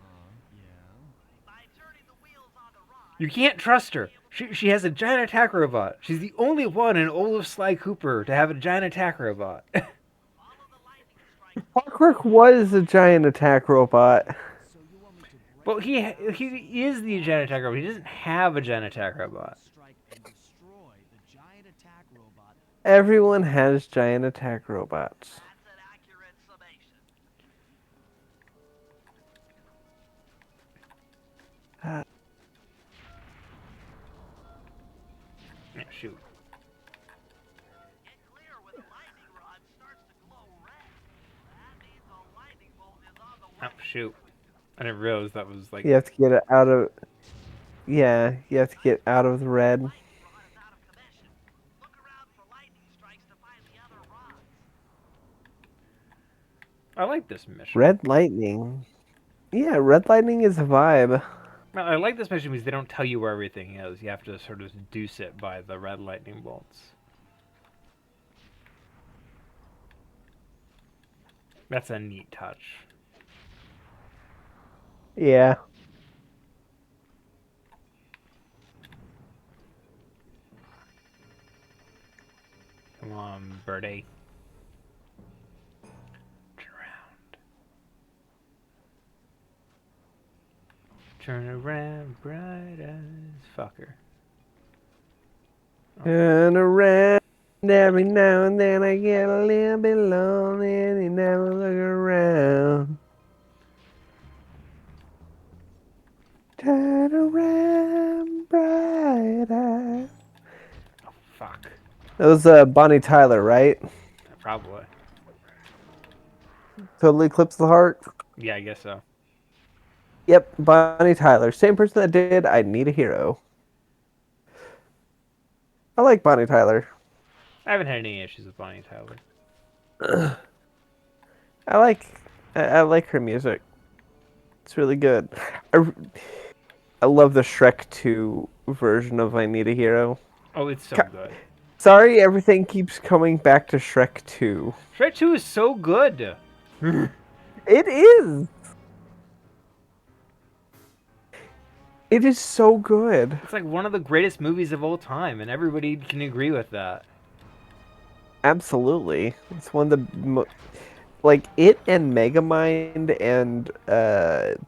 Uh-huh, yeah. By turning the wheels on the rod, You can't trust her. She has a giant attack robot. She's the only one in all of Sly Cooper to have a giant attack robot. follow the lightning strike. Clockwork was a giant attack robot. So you want me to break Well, he is the giant attack robot. He doesn't have a giant attack robot. strike and destroy the giant attack robot? Everyone has giant attack robots. That's an accurate summation. Yeah, shoot. Get clear when the lightning rod starts to glow red. That means a lightning bolt is on the way. Oh, shoot. I didn't realize that was like... You have to get it out of. Yeah, you have to get out of the red. Lightning rod is out of commission. Look around for lightning strikes to find the other rods. I like this mission. Red lightning. Yeah, red lightning is a vibe. Well, I like this mission because they don't tell you where everything is. You have to sort of deduce it by the red lightning bolts. That's a neat touch. Yeah. Come on, birdie. Turn around. Turn around, bright eyes. Fucker. Turn around. Every now and then I get a little bit lonely and you never look around. Turn around, bright eyes. Oh, fuck. That was Bonnie Tyler, right? Probably. Totally Eclipse the Heart. Yeah, I guess so. Yep, Bonnie Tyler. Same person that did I Need a Hero. I like Bonnie Tyler. I haven't had any issues with Bonnie Tyler. I like her music. It's really good. I love the Shrek 2 version of I Need a Hero. Oh, it's so good. Sorry, everything keeps coming back to Shrek 2. Shrek 2 is so good. It is. It is so good. It's like one of the greatest movies of all time, and everybody can agree with that. Absolutely. It's one of the like it and Megamind and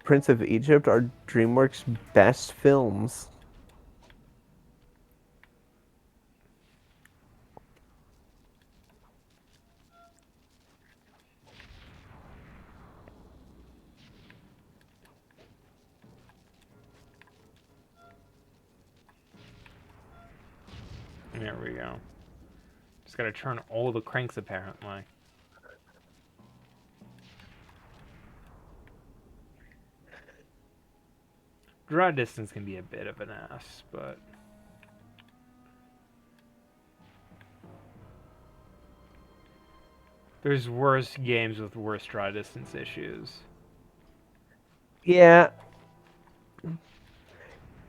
Prince of Egypt are DreamWorks' best films. There we go. Just gotta turn all the cranks, apparently. Draw distance can be a bit of an ass, but... there's worse games with worse draw distance issues. Yeah.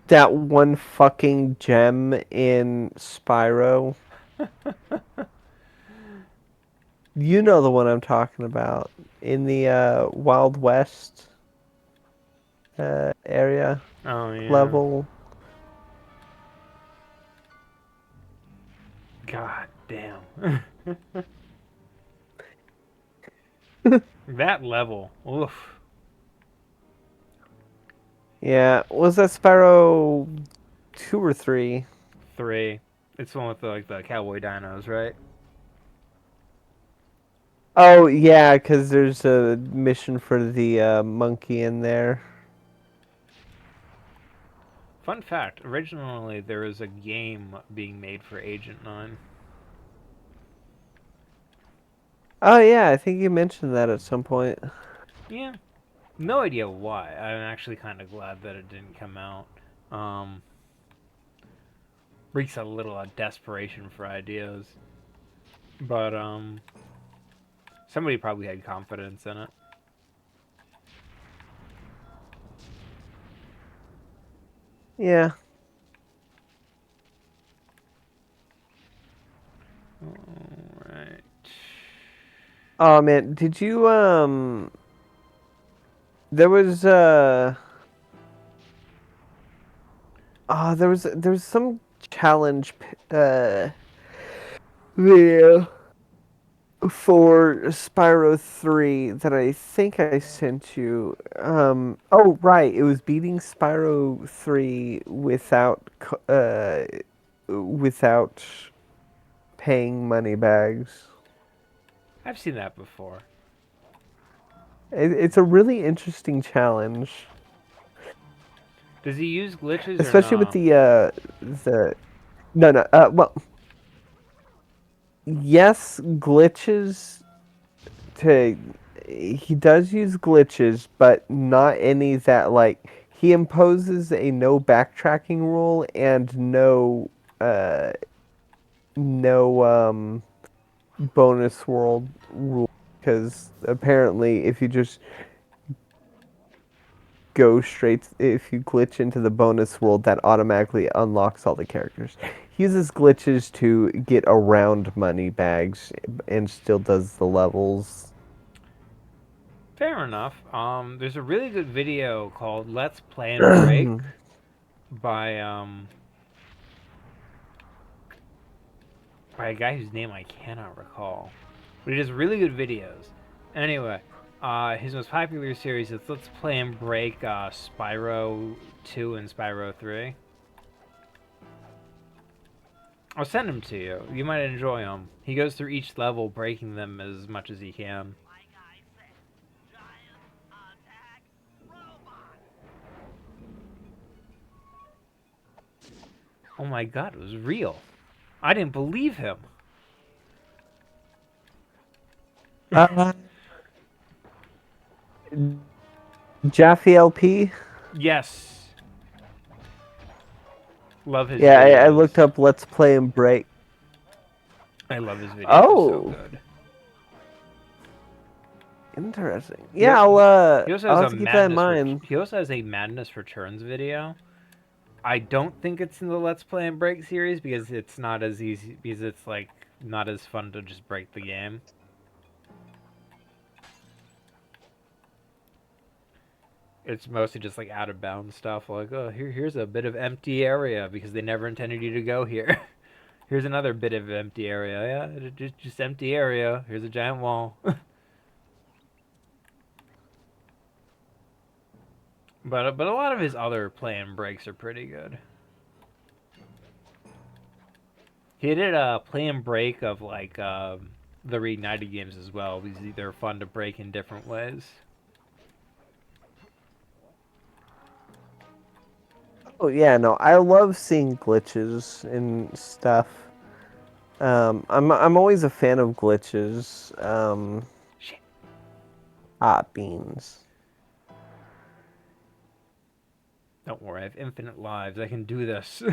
That one fucking gem in Spyro. You know the one I'm talking about. In the Wild West area. Oh, yeah. Level. God damn. That level. Oof. Yeah. Was that Spyro 2 or 3? 3. It's the one with the cowboy dinos, right? Oh, yeah, because there's a mission for the monkey in there. Fun fact, originally there was a game being made for Agent 9. Oh, yeah, I think you mentioned that at some point. Yeah. No idea why. I'm actually kind of glad that it didn't come out. Reeks a little of desperation for ideas. But, somebody probably had confidence in it. Yeah. Alright. Oh man, did you there was there was some challenge video for Spyro 3 that I think I sent you. Oh right, it was beating Spyro 3 without paying money bags. I've seen that before. It's a really interesting challenge, Does he use glitches or especially with no? the no no well yes glitches to he does use glitches, but not any that like he imposes a no backtracking rule and uh no bonus world rule because apparently if you glitch into the bonus world that automatically unlocks all the characters. He uses glitches to get around money bags and still does the levels. Fair enough. There's a really good video called "Let's Play and Break" by by a guy whose name I cannot recall, but he does really good videos. Anyway, his most popular series is "Let's Play and Break" Spyro 2 and Spyro 3. I'll send him to you. You might enjoy him. He goes through each level, breaking them as much as he can. Like I said, giant attack robot. Oh my god, it was real. I didn't believe him. uh, Jaffe LP. Yes. Love his Yeah, I videos. looked up Let's Play and Break. I love his videos. They're so Oh, good. interesting. He, Yeah, he also I'll has have a to keep that in madness. mind. He also has a madness returns video. I don't think it's in the Let's Play and Break series because it's not as easy. Because it's like not as fun to just break the game. It's mostly just like out of bounds stuff. Like, oh, here's a bit of empty area because they never intended you to go here. Here's another bit of empty area. Yeah, just empty area. Here's a giant wall. But a lot of his other play and breaks are pretty good. He did a play and break of like the Reignited games as well because they're fun to break in different ways. Oh yeah, no, I love seeing glitches and stuff. I'm always a fan of glitches. Shit. Hot beans. Don't worry, I have infinite lives. I can do this.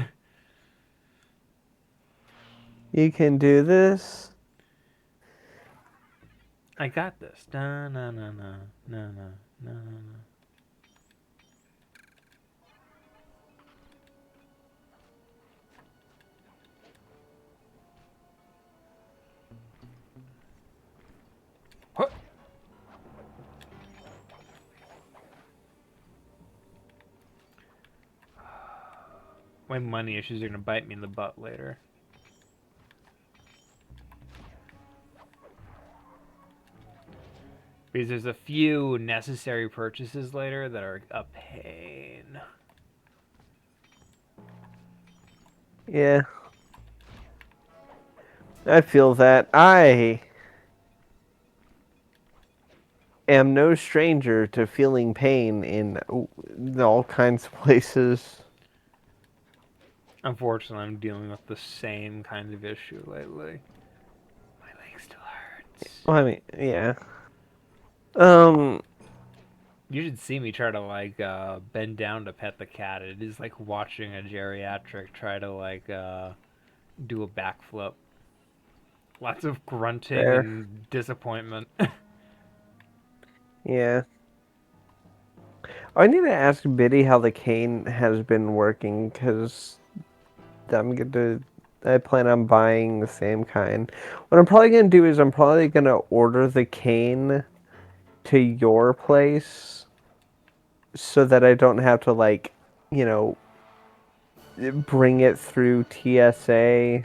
You can do this. I got this. Na na na na na na na na. Huh. My money issues are gonna bite me in the butt later. Because there's a few necessary purchases later that are a pain. Yeah. I feel that. I am no stranger to feeling pain in all kinds of places. Unfortunately, I'm dealing with the same kind of issue lately. My leg still hurts. Well, I mean, yeah. Um, You should see me try to like bend down to pet the cat. It is like watching a geriatric try to like do a backflip. Lots of grunting fair. and disappointment. Yeah. I need to ask Biddy how the cane has been working, because I plan on buying the same kind. What I'm probably gonna do is I'm probably gonna order the cane to your place so that I don't have to like, you know, bring it through TSA.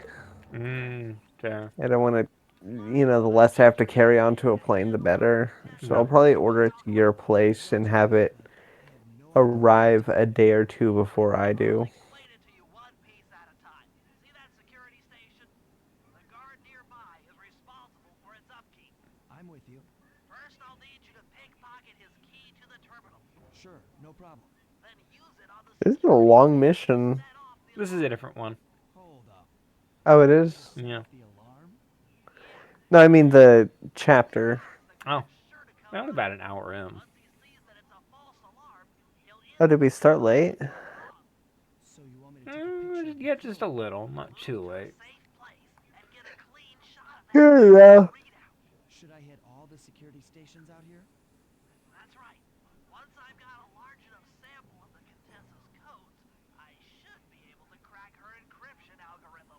Fair. I don't want to, the less I have to carry onto a plane, the better. So I'll No. probably order it to your place and have it arrive a day or two before I do. Explain it to you one piece at a time. See that security station? The guard nearby is responsible for its upkeep. I'm with you. First, I'll need you to pickpocket his key to the terminal. Sure, no problem. Then use it on the This is a security long switch to mission. set off the This is a alarm. different one. Hold up. Oh, it is? Yeah. The alarm? Yeah. No, I mean the chapter. The Oh, guard's sure to come only out. about an hour in. Once he sees that it's a false alarm, he'll Oh, did we instantly start know late? something's wrong. So you want me to take a picture of the Yeah, just a code? little. Not too Move to a late. safe place and get a clean shot of that Yeah, yeah. readout. Should I hit all the security stations out here? That's right. Once I've got a large enough sample of the Contessa's codes, I should be able to crack her encryption algorithm.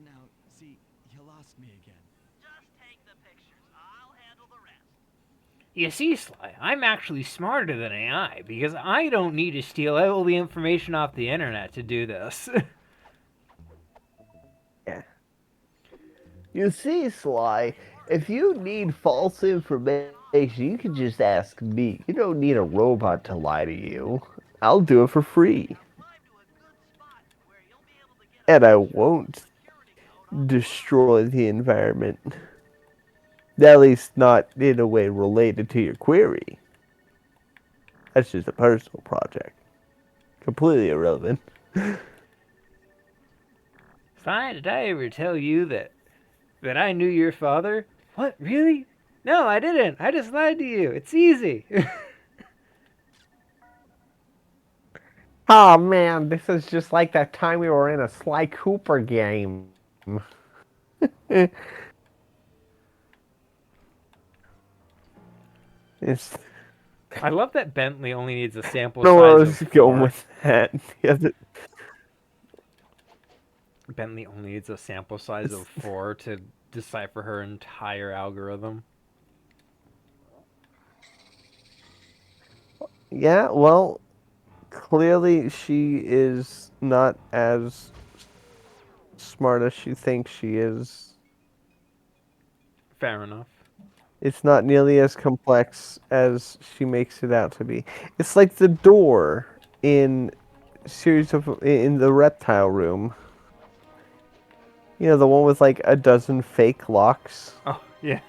Now, see, you lost me again. Just take the pictures. I'll handle the rest. You see, Sly, I'm actually smarter than AI because I don't need to steal all the information off the internet to do this. Yeah. You see, Sly, if you need false information, you can just ask me. You don't need a robot to lie to you. I'll do it for free. Now climb to a good spot where you'll be able to get a And I picture of the won't security code on the destroy the environment. At least not in a way related to your query. That's just a personal project. Completely irrelevant. Sly, did I ever tell you that I knew your father? What, really? No, I didn't. I just lied to you. It's easy. Oh man, this is just like that time we were in a Sly Cooper game. It's I love that Bentley only needs a sample know where I size was of going 4. with that. Bentley only needs a sample size of 4 to decipher her entire algorithm. Yeah, well, clearly she is not as smart as she thinks she is. Fair enough. It's not nearly as complex as she makes it out to be. It's like the door in in the reptile room. You know, the one with like a dozen fake locks. Oh, yeah.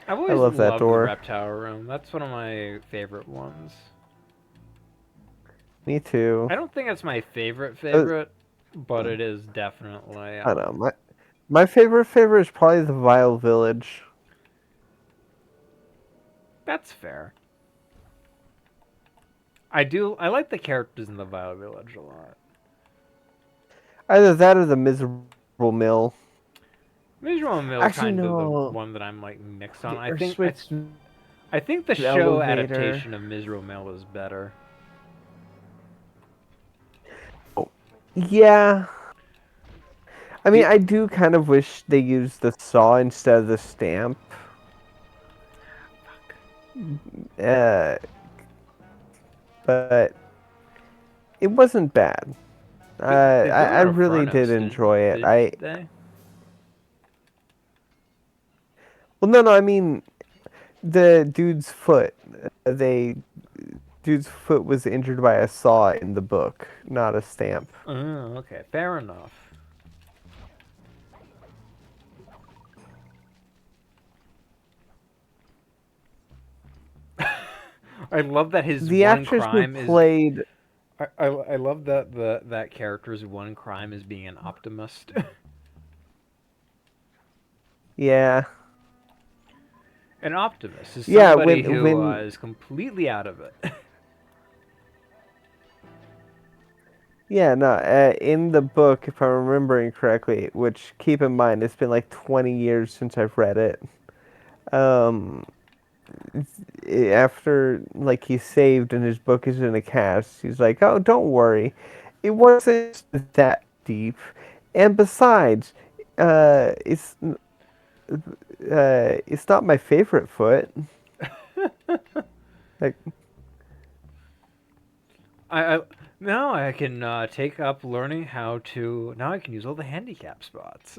I've I always love that loved the door. reptile room. That's one of my favorite ones. Me too. I don't think it's my favorite, but it is definitely. I don't know. My favorite is probably the Vile Village. That's fair. I like the characters in the Vile Village a lot. Either that or the Miserable Mill. Miserable Mill Actually, kind of the no. one that I'm like mixed on. The I think Auschwitz I think the show elevator. adaptation of Miserable Mill is better. Yeah. I mean, You- I do kind of wish they used the saw instead of the stamp. Uh, but it wasn't bad. They blew I out a really furnace, did enjoy it. did they? Well, no, I mean, the dude's foot. Dude's foot was injured by a saw in the book, not a stamp. Oh, okay, fair enough. I love that his The one actress crime who is. played I love that that character's one crime is being an optimist. yeah. An optimist is Yeah, somebody when- who when- is completely out of it. Yeah, no, in the book, if I'm remembering correctly, which keep in mind, it's been like 20 years since I've read it. Um, after like he's saved and his book is in a cast, he's like, "Oh, don't worry, it wasn't that deep, and besides, uh, it's it's not my favorite foot." Like, I now I can take up learning how to. Now I can use all the handicap spots.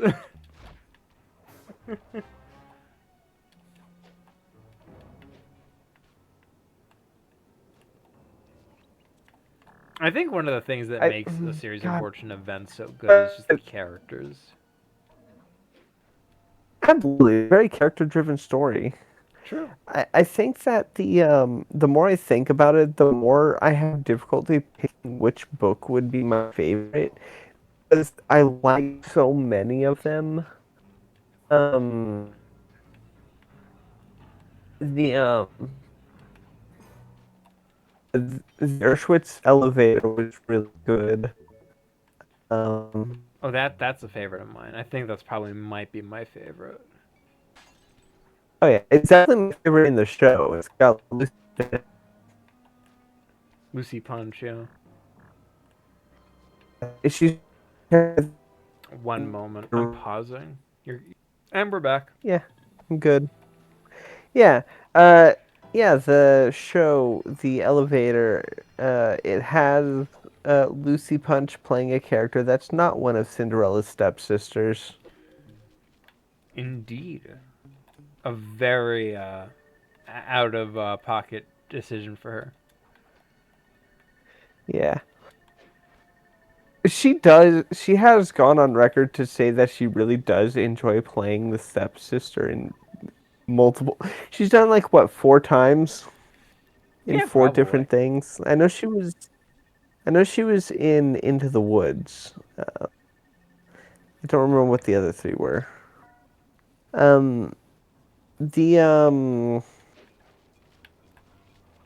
I think one of the things that I makes a series of God, Fortune events so good is just the characters. absolutely very character-driven story. True. I think that the more I think about it, the more I have difficulty picking which book would be my favorite because I like so many of them. Um, the the Dershowitz elevator was really good. Um, Oh, that's a favorite of mine. I think that's probably might be my favorite. oh yeah, it's definitely my favorite in the show. It's got Lucy in Lucy Punch, yeah. it. She's One moment, I'm pausing. And we're back. yeah, good. Yeah, uh, yeah. The show, The Elevator, it has Lucy Punch playing a character that's not one of Cinderella's stepsisters. Indeed, a very out of pocket decision for her. Yeah. She does. She has gone on record to say that she really does enjoy playing the stepsister in multiple. She's done like what 4 times in Yeah, four probably. different things. I know she was. I know she was in Into the Woods. I don't remember what the other three were. Um, the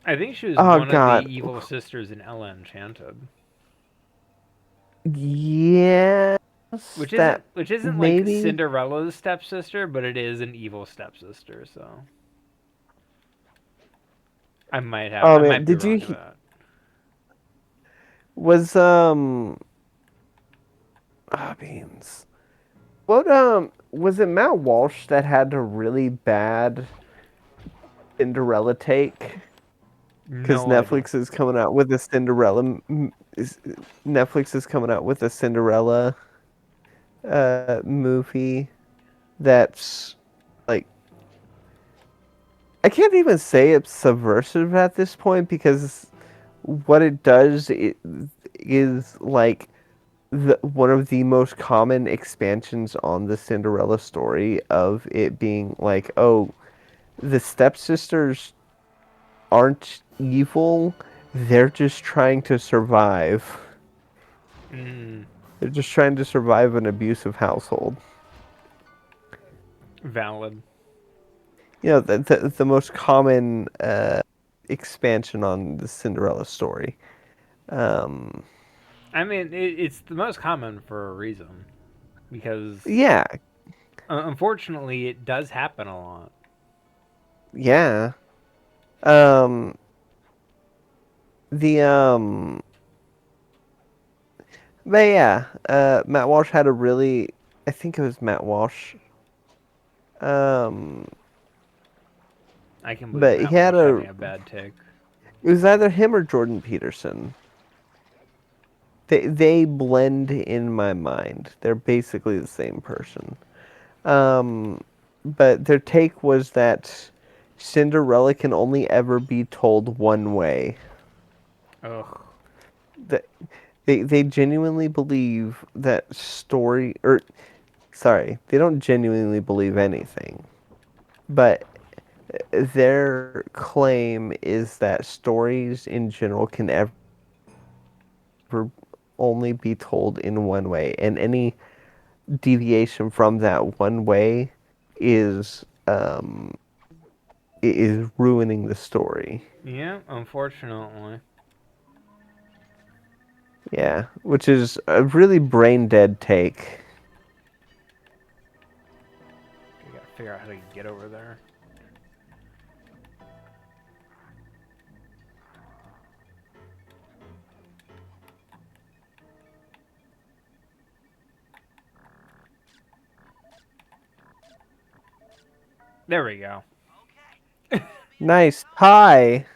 I think she was Oh one of the God. evil sisters in Ella Enchanted, Yes, that which isn't like maybe. Cinderella's stepsister, but it is an evil stepsister. So Oh I man, might be did you wrong about that. was beans. What was it Matt Walsh that had a really bad Cinderella take? Because No idea. Netflix is coming out with a Netflix is coming out with a Cinderella movie that's like I can't even say it's subversive at this point because what it does is like one of the most common expansions on the Cinderella story of it being like, oh, the stepsisters aren't evil, they're just trying to survive. Mm, They're just trying to survive an abusive household. valid. You know, the most common expansion on the Cinderella story. Um, I mean, it's the most common for a reason because yeah, unfortunately it does happen a lot. yeah. Um, the But yeah, Matt Walsh had a really, I think it was Matt Walsh. Um, I can believe but he Matt had Walsh a, having a bad take. it was either him or Jordan Peterson. They blend in my mind. They're basically the same person. Um, but their take was that Cinderella can only ever be told one way. Ugh. That they genuinely believe that story or sorry, they don't genuinely believe anything. But their claim is that stories in general can ever only be told in one way, and any deviation from that one way is is ruining the story. Yeah, unfortunately. Yeah, which is a really brain dead take. I gotta figure out how to get over there. There we go. Nice pie.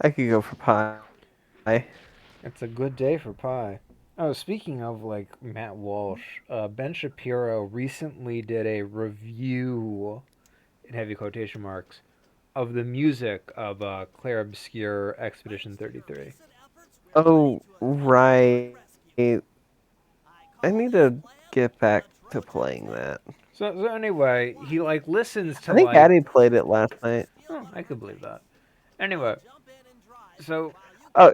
I could go for pie. It's a good day for pie. Oh, speaking of like Matt Walsh, Ben Shapiro recently did a review in heavy quotation marks of the music of Claire Obscure Expedition 33. Oh, right. I need to get back to playing that. So anyway, he like listens I to think like Addie played it last night. oh, I could believe that. Anyway, so Oh,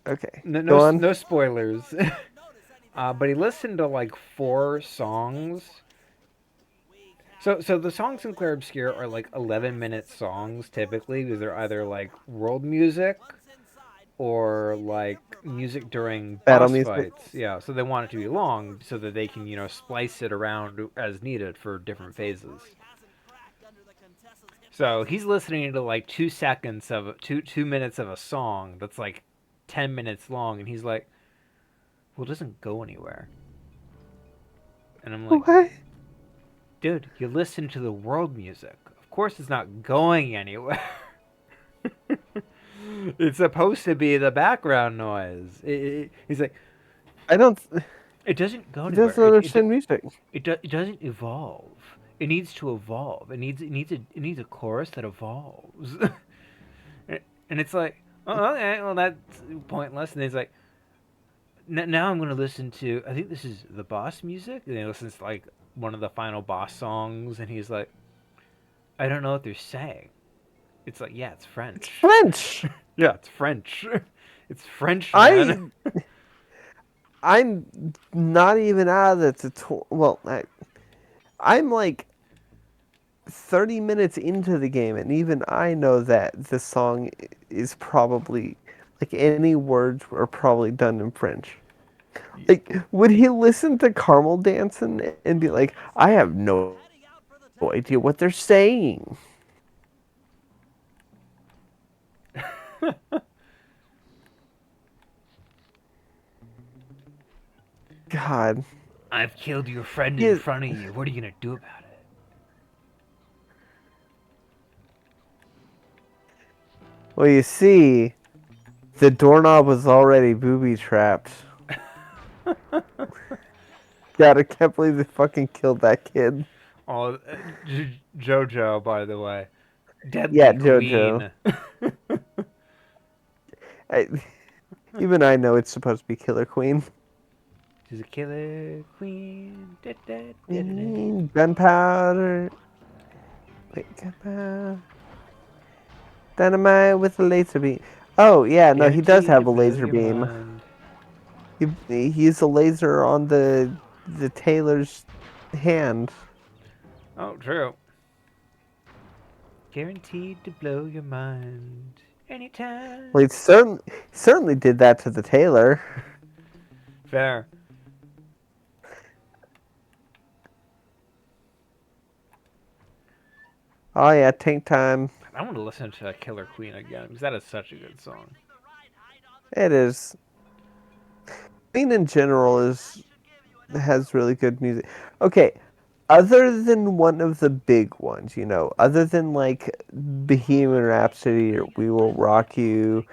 okay. Go on. no spoilers. But he listened to like four songs. So the songs in Clair Obscure are like 11-minute songs typically because they're either like world music or like music during Battle boss music. fights. Yeah, so they want it to be long so that they can, splice it around as needed for different phases. So he's listening to like 2 seconds of 2 minutes of a song that's like 10 minutes long, and he's like, "Well, it doesn't go anywhere." And I'm like, What? "Dude, you listen to the world music. Of course, it's not going anywhere." It's supposed to be the background noise. He's like, I don't. it doesn't go He anywhere. doesn't understand music. It doesn't evolve. It needs to evolve. It needs a chorus that evolves. And it's like, oh, okay, well that's pointless. And he's like, now I'm gonna listen to. I think this is the boss music. And he listens to like one of the final boss songs, and he's like, I don't know what they're saying. It's like, yeah, it's French. French. Yeah, it's French. It's French, man. I'm not even out of the tutorial. Well, I'm like 30 minutes into the game, and even I know that the song is probably like any words are probably done in French. Like, would he listen to Carmel dancing and be like, I have no idea what they're saying? God. I've killed your friend in front of you. What are you gonna do about it? Well, you see, the doorknob was already booby trapped. God, I can't believe they fucking killed that kid. Oh, JoJo, by the way. Deadly Yeah, JoJo. Queen. I, even I know it's supposed to be Killer Queen. She's a killer queen. Gunpowder. Wait, gunpowder. Dynamite with a laser beam. Oh, yeah, no, he does have a laser beam. He used a laser on the tailor's hand. Oh, true. Guaranteed to blow your mind anytime. Well, he certainly did that to the tailor. Fair. Oh, yeah, tank time. I want to listen to Killer Queen again because that is such a good song. It is. Queen in general has really good music. Okay, other than one of the big ones, other than like Bohemian Rhapsody or We Will Rock You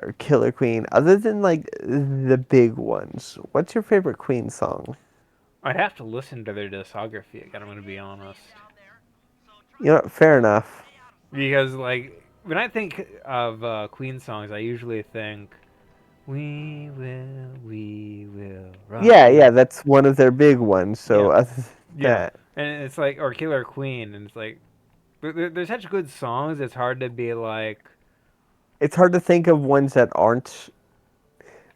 or Killer Queen, other than like the big ones, what's your favorite Queen song? I'd have to listen to their discography again, I'm going to be honest. Fair enough. Because, like, when I think of Queen songs, I usually think, we will rock you." Yeah, that's one of their big ones. So, Yeah. other than Yeah. that, And it's like, or Killer Queen, and it's like, they're such good songs, it's hard to be like, it's hard to think of ones that aren't.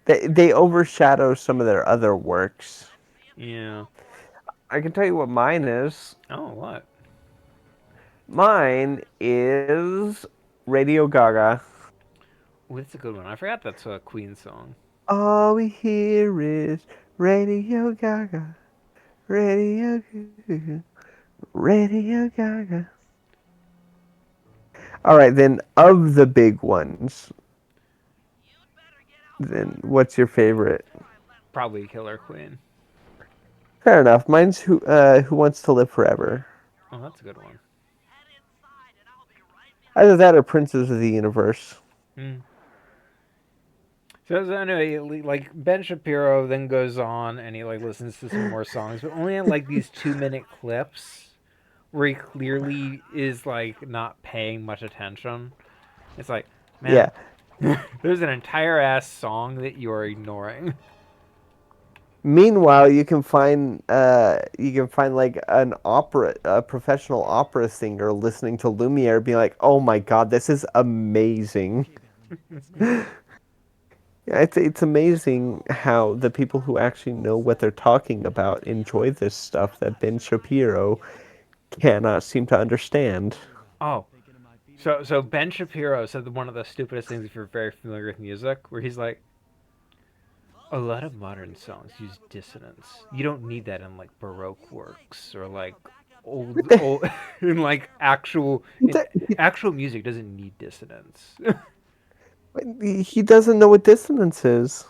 They overshadow some of their other works. yeah. I can tell you what mine is. Oh, what? Mine is Radio Gaga. Oh, that's a good one. I forgot that's a Queen song. All we hear is Radio Gaga. Radio Gaga. Radio Gaga. Alright, then of the big ones, then what's your favorite? Probably Killer Queen. Fair enough. Mine's Who Wants to Live Forever. Oh, that's a good one. Head inside and I'll be right behind Either that or Princes of the Universe. Hmm. So anyway, like Ben Shapiro then goes on and he like listens to some more songs, but only in like these 2 minute clips where he clearly is like not paying much attention. It's like, man, Yeah. there's an entire ass song that you are ignoring. Meanwhile, you can find like a professional opera singer listening to Lumiere, being like, "Oh my God, this is amazing." Okay, Bentley, let's go. Yeah, it's amazing how the people who actually know what they're talking about enjoy this stuff that Ben Shapiro cannot seem to understand. Oh, Thinking of my feet so Ben Shapiro said one of the stupidest things if you're very familiar with music, where he's like, a lot of modern songs use dissonance. You don't need that in like Baroque works or like old in like actual music doesn't need dissonance. He doesn't know what dissonance is.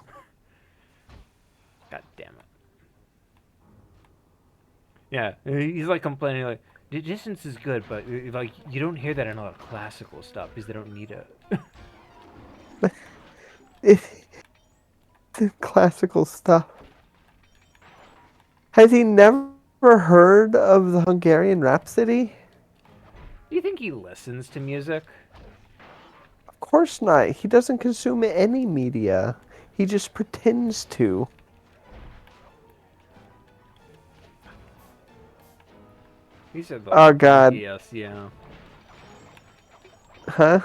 God damn it. Yeah, he's like complaining like dissonance is good, but like you don't hear that in a lot of classical stuff because they don't need it. Classical stuff. Has he never heard of the Hungarian Rhapsody? Do you think he listens to music? Of course not. He doesn't consume any media. He just pretends to. He said the Oh God. wonkiest, yeah. Huh?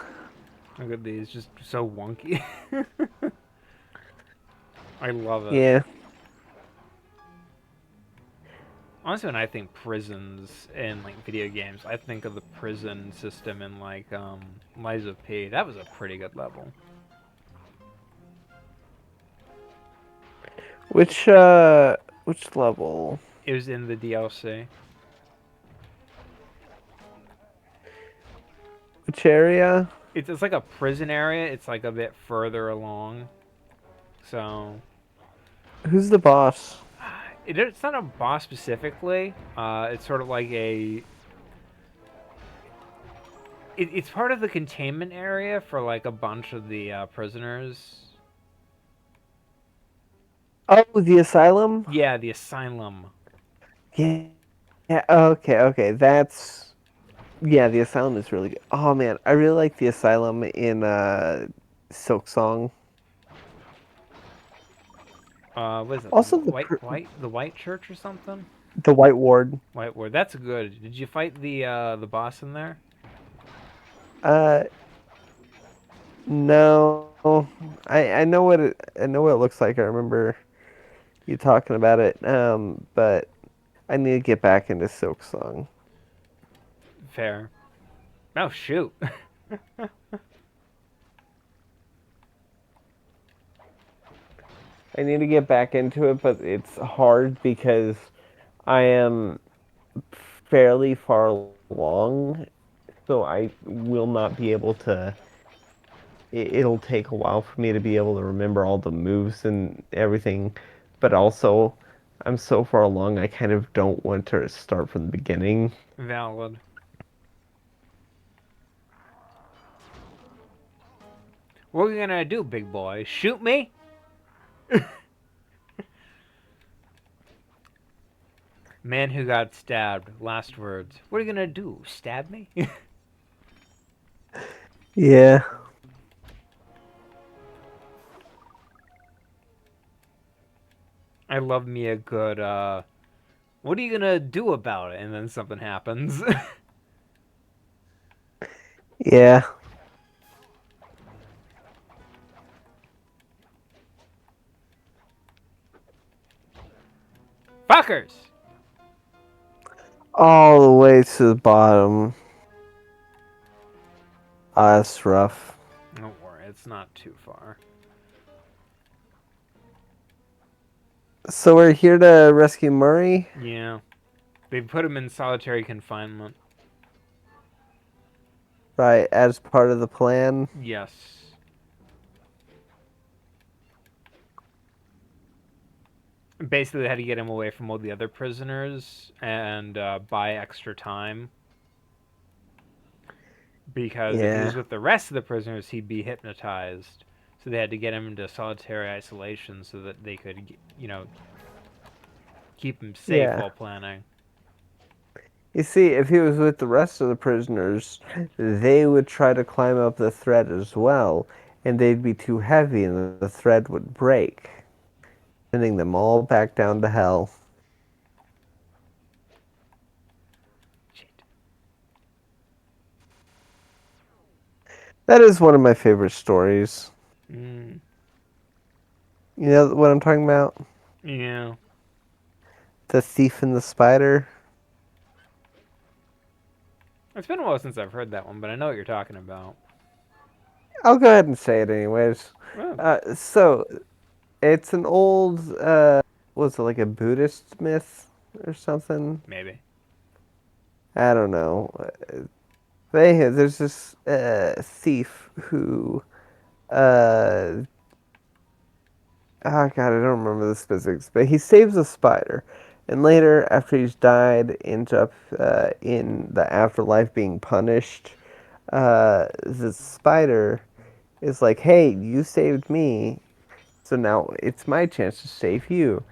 Look at these, just so wonky. I love it. Yeah. Honestly, when I think prisons in like video games, I think of the prison system in like Lies of P. That was a pretty good level. Which level? It was in the DLC. Which area? It's like a prison area. It's like a bit further along. So Who's the boss? it's not a boss specifically. It's sort of like it's part of the containment area for like a bunch of the prisoners. Oh, the asylum? Yeah, the asylum. Yeah. Yeah, okay. Yeah, the asylum is really good. Oh man, I really like the asylum in Silk Song. What is it? Also The White Church or something? the White Ward. White Ward. That's good. Did you fight the boss in there? Uh no. I know what it looks like. I remember you talking about it. But I need to get back into Silk Song. Fair. Oh shoot. I need to get back into it, but it's hard because I am fairly far along, so I will not be able to. It'll take a while for me to be able to remember all the moves and everything, but also I'm so far along, I kind of don't want to start from the beginning. Valid. What are you gonna do, big boy? Shoot me? Man who got stabbed. Last words. What are you gonna do? Stab me? Yeah. I love me a good, what are you gonna do about it? And then something happens. Yeah. Fuckers! All the way to the bottom. Ah, that's rough. Don't worry, it's not too far. So we're here to rescue Murray? Yeah. They put him in solitary confinement. Right, as part of the plan. Yes. Basically, they had to get him away from all the other prisoners and buy extra time because if he was Yeah. with the rest of the prisoners, he'd be hypnotized. So they had to get him into solitary isolation so that they could, keep him safe Yeah. while planning. You see, if he was with the rest of the prisoners, they would try to climb up the thread as well, and they'd be too heavy and the thread would break, sending them all back down to hell. Shit. That is one of my favorite stories. Mm, You know what I'm talking about? yeah. The Thief and the Spider. It's been a while since I've heard that one, but I know what you're talking about. I'll go ahead and say it anyways. Oh, So it's an old, was it like a Buddhist myth or something? maybe. I don't know. But anyhow, there's this thief who, uh, oh god, I don't remember the specifics, but he saves a spider, and later, after he's died, ends up in the afterlife being punished. The spider is like, "Hey, you saved me, so now it's my chance to save you,"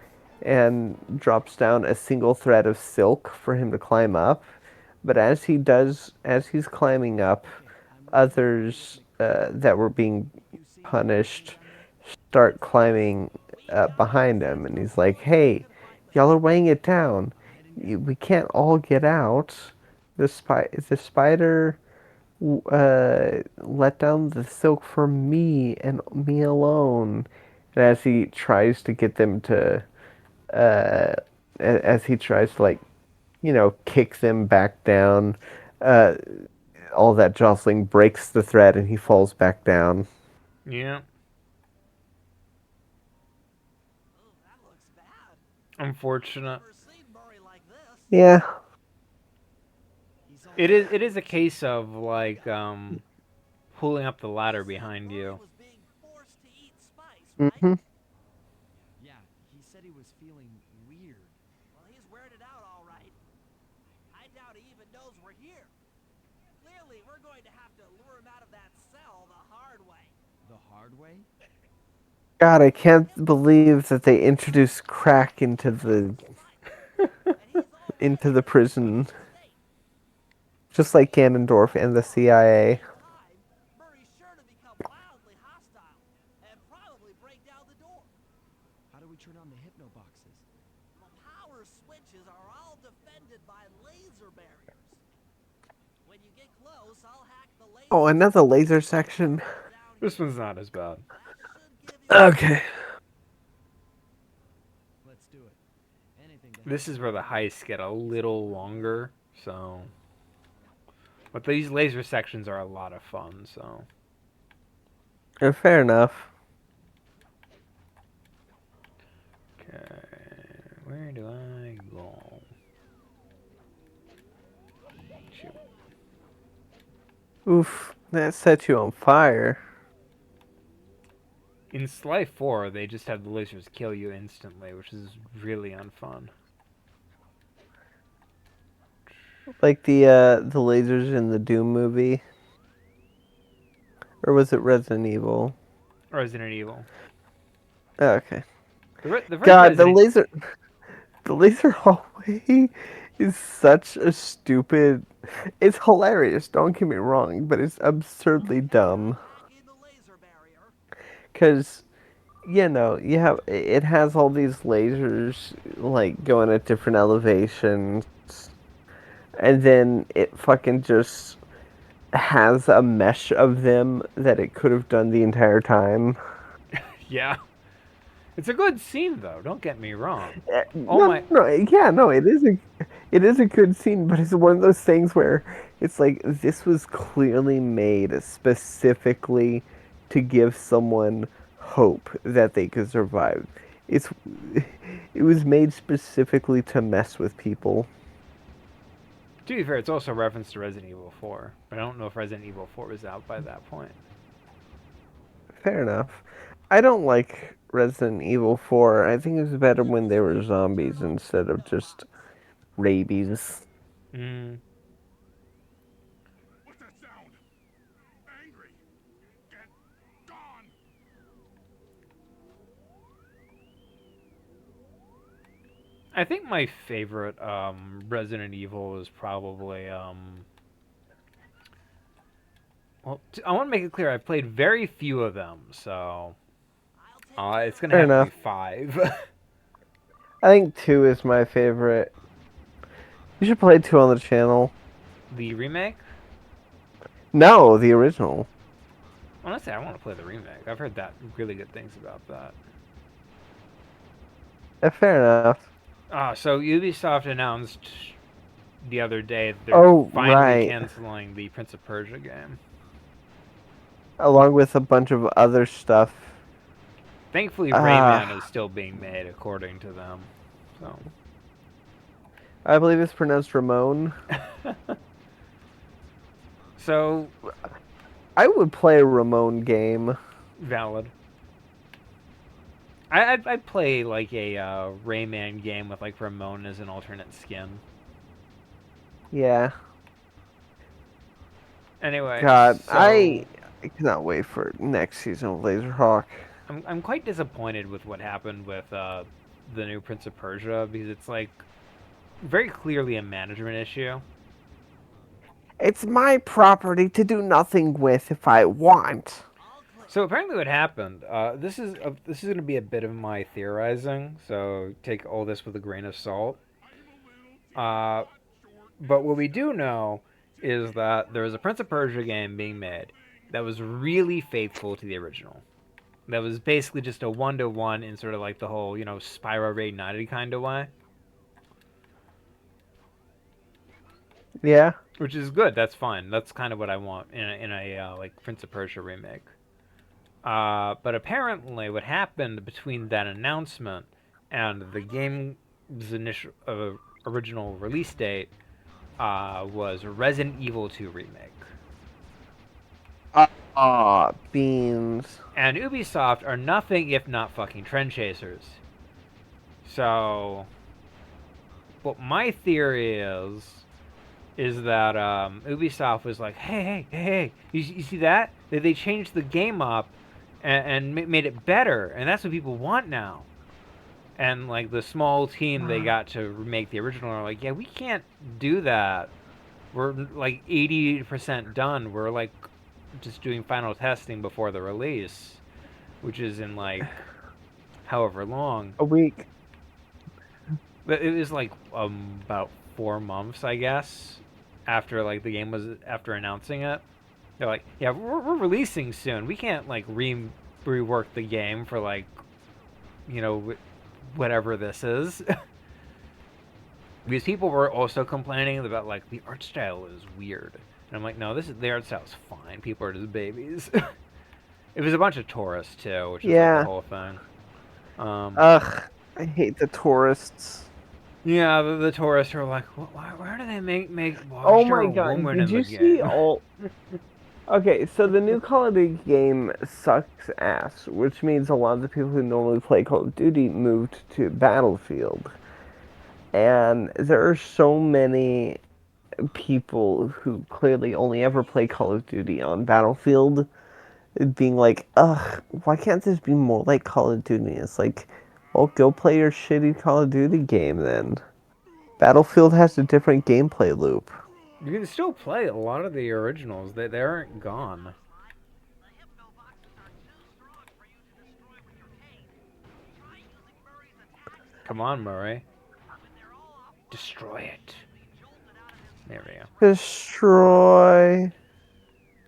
and drops down a single thread of silk for him to climb up. But as he's climbing up, Okay, I'm ready for you to others that were being You see, punished together, start climbing we now have behind set him, and the he's like, world's "Hey, second finest y'all are ship. weighing it down. Heading down. We can't all get out. The spider let down the silk for me and me alone." And as he tries to get them to, uh, as he tries to like, kick them back down, uh, all that jostling breaks the thread, and he falls back down. Yeah. Oh, that looks bad. Unfortunate. Never seen Murray like this. Yeah. He's all It is a case of like pulling up the ladder behind Murray you. was being forced to eat spice, right? Hmm. Yeah, he said he was feeling weird. Well, he's weirded out all right. I doubt he even knows we're here. Clearly, we're going to have to lure him out of that cell the hard way. The hard way? God, I can't believe that they introduced crack into the Spice. And he's already in a prison, convulsed state. just like Ganondorf and the CIA. In time, Murray's sure to become wildly hostile and probably break down the door. How do we turn on the hypno boxes? The power switches are all defended by laser barriers. When you get close, I'll hack the Oh, lasers another and laser shoot section. down This here. one's not as bad. That should give you Okay. Let's do it. Anything to This help is him where the out. heists get a little longer, so. But these laser sections are a lot of fun, so. Fair enough. Okay. Where do I go? Shoot. Oof, that set you on fire. In Sly 4, they just have the lasers kill you instantly, which is really unfun. Like the lasers in the Doom movie. Or was it Resident Evil? Resident Evil. Oh, okay. The first God, Resident. the laser hallway is such a stupid. It's hilarious, don't get me wrong, but it's absurdly dumb. hacking the laser barrier. Cause it has all these lasers like going at different elevations, and then it fucking just has a mesh of them that it could have done the entire time. Yeah. It's a good scene, though. Don't get me wrong. Oh No, my. no, yeah, no, it is a good scene, but it's one of those things where it's like this was clearly made specifically to give someone hope that they could survive. It's it was made specifically to mess with people. To be fair, it's also a reference to Resident Evil 4. But I don't know if Resident Evil 4 was out by that point. Fair enough. I don't like Resident Evil 4. I think it was better when they were zombies instead of just rabies. Mm. What's that sound? Angry. Get gone. I think my favorite Resident Evil is probably well, I want to make it clear I've played very few of them, so it's gonna Fair have to be enough. 5. I think 2 is my favorite. You should play 2 on the channel. The remake? No, the original. Honestly, I want to play the remake. I've heard that really good things about that. Fair enough. So Ubisoft announced the other day that they're Oh, finally right. canceling the Prince of Persia game. Along with a bunch of other stuff. Thankfully, Uh, Rayman is still being made, according to them. So. I believe it's pronounced Ramon. So. I would play a Ramon game. Valid. I'd play like a Rayman game with like Ramon as an alternate skin. Yeah. Anyway, God, so I cannot wait for next season of Laserhawk. I'm quite disappointed with what happened with the new Prince of Persia because it's like very clearly a management issue. It's my property to do nothing with if I want. So apparently, what happened? This is going to be a bit of my theorizing. So take all this with a grain of salt. But what we do know is that there was a Prince of Persia game being made that was really faithful to the original. That was basically just a 1-to-1 in sort of like the whole, Spyro Reignited kind of way. Yeah. Which is good. That's fine. That's kind of what I want in a like Prince of Persia remake. But apparently, what happened between that announcement and the game's initial original release date was Resident Evil 2 remake. Beans. And Ubisoft are nothing if not fucking trend chasers. So, what my theory is that Ubisoft was like, hey, you see that? They changed the game up and made it better, and that's what people want now. And like the small team they got to remake the original are like, yeah, we can't do that. We're like 80% done. We're like just doing final testing before the release, which is in like however long. A week. But it was like about 4 months, I guess, after like the game was after announcing it. They're like, yeah, we're releasing soon. We can't like rework the game for like, whatever this is. Because people were also complaining about like the art style is weird, and I'm like, no, the art style's fine. People are just babies. It was a bunch of tourists too, which is like the Yeah. whole thing. Ugh. I hate the tourists. Yeah, the tourists are like, why do they make why Oh is there my a god, woman did in you the see game? all... Okay, so the new Call of Duty game sucks ass, which means a lot of the people who normally play Call of Duty moved to Battlefield. And there are so many people who clearly only ever play Call of Duty on Battlefield being like, ugh, why can't this be more like Call of Duty? It's like, well, go play your shitty Call of Duty game then. Battlefield has a different gameplay loop. You can still play a lot of the originals. They aren't gone. The hypnoboxes are too strong for you to destroy with your cane. Try using Murray's attacks Come on, Murray. when they're all off. Destroy it. Jolted out of his There we go. Destroy.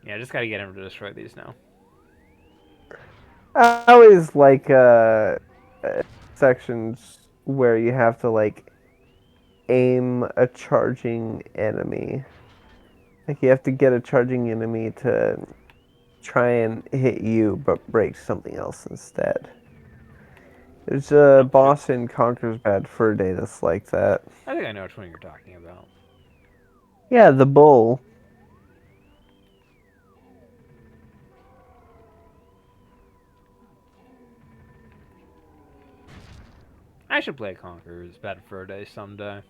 Yeah, I just gotta get him to destroy these now. I always like sections where you have to like aim a charging enemy. Like you have to get a charging enemy to try and hit you, but break something else instead. There's a boss in Conker's Bad Fur Day that's like that. I think I know which one you're talking about. Yeah, the bull. I should play Conqueror's Bad Fur Day someday.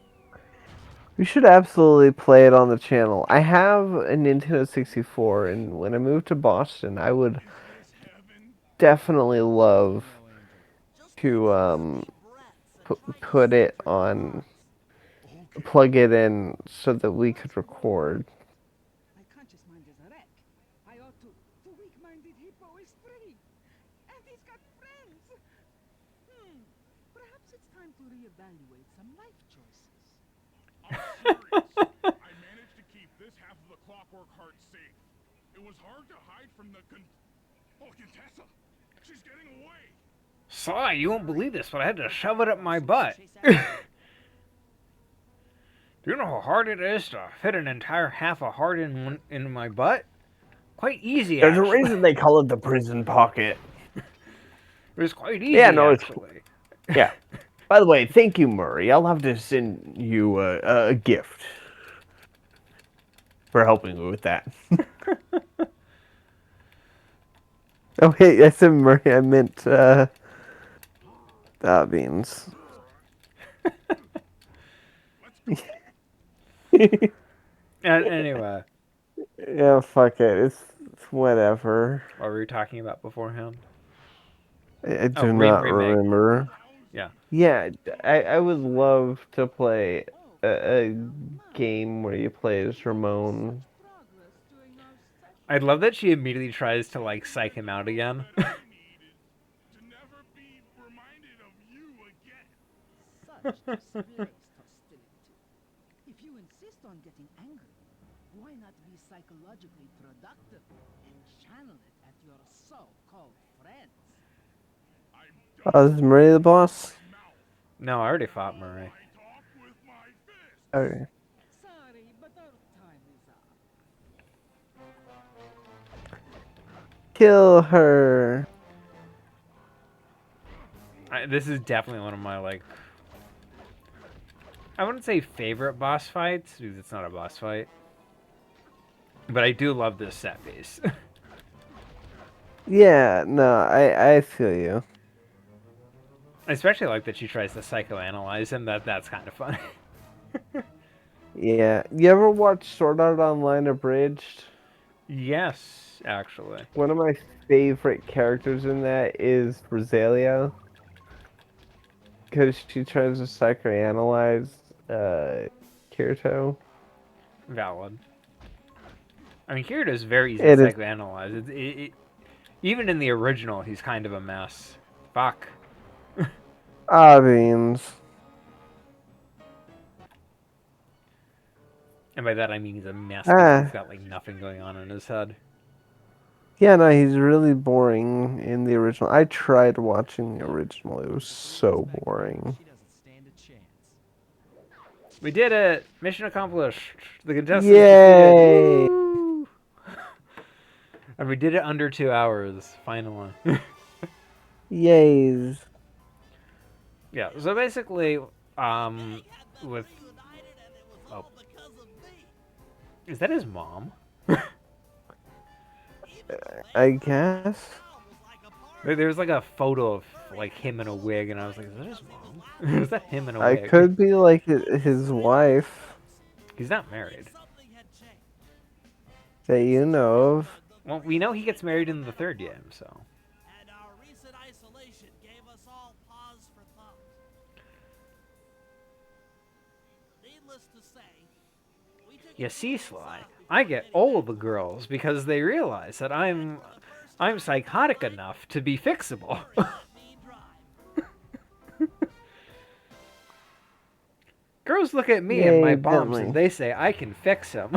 We should absolutely play it on the channel. I have a Nintendo 64, and when I move to Boston, I would Is this heaven? definitely love No, Andrew. to put it on, Okay. plug it in so that we could record. My conscious mind is a wreck. I ought to. The weak-minded hippo is free. And he's got friends. Perhaps it's time to reevaluate some life choices. I'm serious. I managed to keep this half of the Clockwork Heart safe. It was hard to hide from the Oh, Contessa! She's getting away! Sly, you won't believe this, but I had to shove it up my butt. Chase Do after you know how hard it is to fit an entire half a heart in my butt? Quite easy, There's a actually. reason they call it the prison pocket. It was quite easy, Yeah, no, it's- actually. Yeah. By the way, thank you, Murray. I'll have to send you a gift for helping me with that. Oh, wait, I said Murray. I meant beans. Anyway, Yeah, fuck it. It's whatever. what were we talking about beforehand? I do Oh, not remake. remember. Yeah. Yeah, I would love to play a game where you play as Ramon. Progress during our session. I'd love that she immediately tries to, like, psych him out again. I needed to never be reminded of you again. Such displaced hostility. If you insist on getting angry, why not be psychologically productive and channel it at your so-called friends? I'm Oh, is Murray the boss? mouth. No, I already fought Murray. I talk with my fists. Okay. Sorry, but our time is up. Kill her. This is definitely one of my, like, I wouldn't say favorite boss fights, because it's not a boss fight. But I do love this set piece. Yeah, no, I feel you. I especially like that she tries to psychoanalyze him. That's kind of funny. Yeah. You ever watch Sword Art Online Abridged? Yes, actually. One of my favorite characters in that is Rosalia. Because she tries to psychoanalyze Kirito. Valid. I mean, Kirito's very easy It to is. psychoanalyze. Even in the original, he's kind of a mess. Fuck. Beans. And by that I mean he's a mess because he's got like nothing going on in his head. Yeah, no, he's really boring in the original. I tried watching the original. It was so boring. She doesn't stand a chance. We did it! Mission accomplished! The contestants Yay! defeated! Woo! And we did it under 2 hours, finally. Yays. Yeah, so basically, with... united, and it was Oh. all because of me. Is that his mom? I guess. Mom was like a part There was like a photo of like him in a wig, and I was like, is that his mom? Is that him in a I wig? could be like his wife He's not married. something had changed. that you know of. Well, we know he gets married in the third game, so... And our recent isolation gave us all pause for thought. Needless to say, we took You a see, few Sly, months off I before get getting all back the girls because they realize that I'm psychotic enough to be fixable. to me drive. Girls look at me and my Yay, bombs Bentley. and they say I can fix them.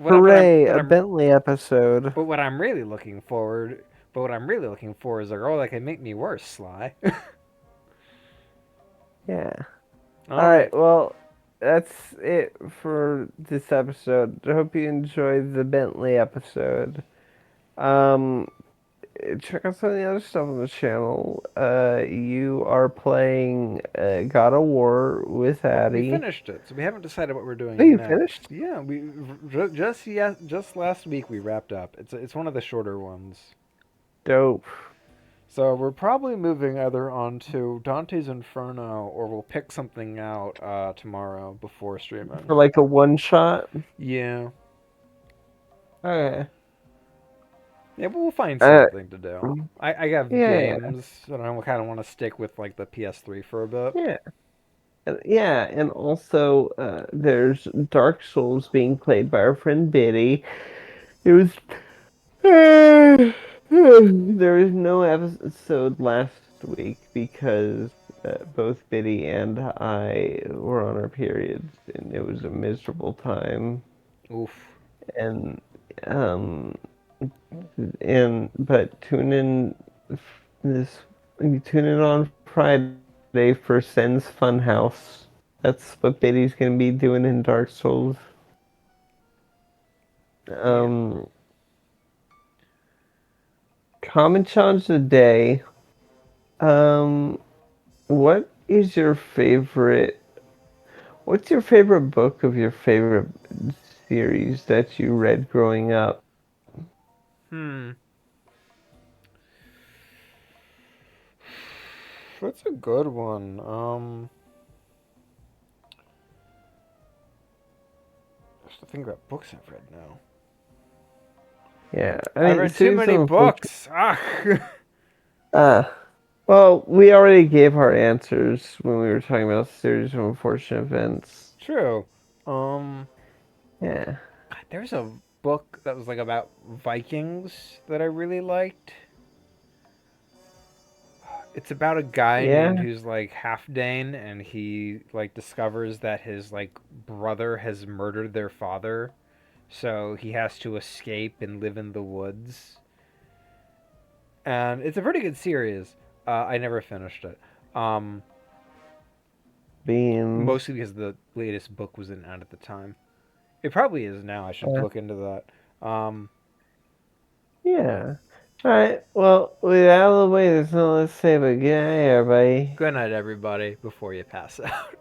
Hooray! A Bentley episode. But what I'm really looking for is a girl that can make me worse, Sly. Yeah. All Alright, well, that's it for this episode. I hope you enjoyed the Bentley episode. Check out some of the other stuff on the channel. You are playing God of War with We Addy. finished it, so we haven't decided what we're doing Oh, you next. finished? Yeah, just last week we wrapped up. It's one of the shorter ones. Dope. So we're probably moving either onto Dante's Inferno or we'll pick something out tomorrow before streaming. For like a one shot. Yeah. Okay. Yeah, but we'll find Uh, something to do. I have yeah, games, and I kind of want to stick with like the PS3 for a bit. yeah, yeah, and also there's Dark Souls being played by our friend Biddy. It was there was no episode last week because both Biddy and I were on our periods, and it was a miserable time. Oof. And um, but this tune in on Friday for Sen's Funhouse. That's what Biddy's gonna be doing in Dark Souls. Yeah. Um, Comment challenge of the day. Um, what is your favorite? What's your favorite book of your favorite series that you read growing up? Hmm. That's a good one. I have to think about books I've read now. Yeah, I I mean, read too series many of unfortunate. books. Ah. Ah, well, we already gave our answers when we were talking about series of unfortunate events. True. Um. Yeah, There's a book that was like about Vikings that I really liked. It's about a guy named yeah, who's like half Dane, and he like discovers that his like brother has murdered their father, so he has to escape and live in the woods. And it's a pretty good series. I never finished it. Um, beans. Mostly because the latest book wasn't out at the time. It probably is now. I should Yeah. look into that. Yeah. All right. Well, with that out of the way, there's no let's say but good night, everybody. Good night, everybody. Before you pass out.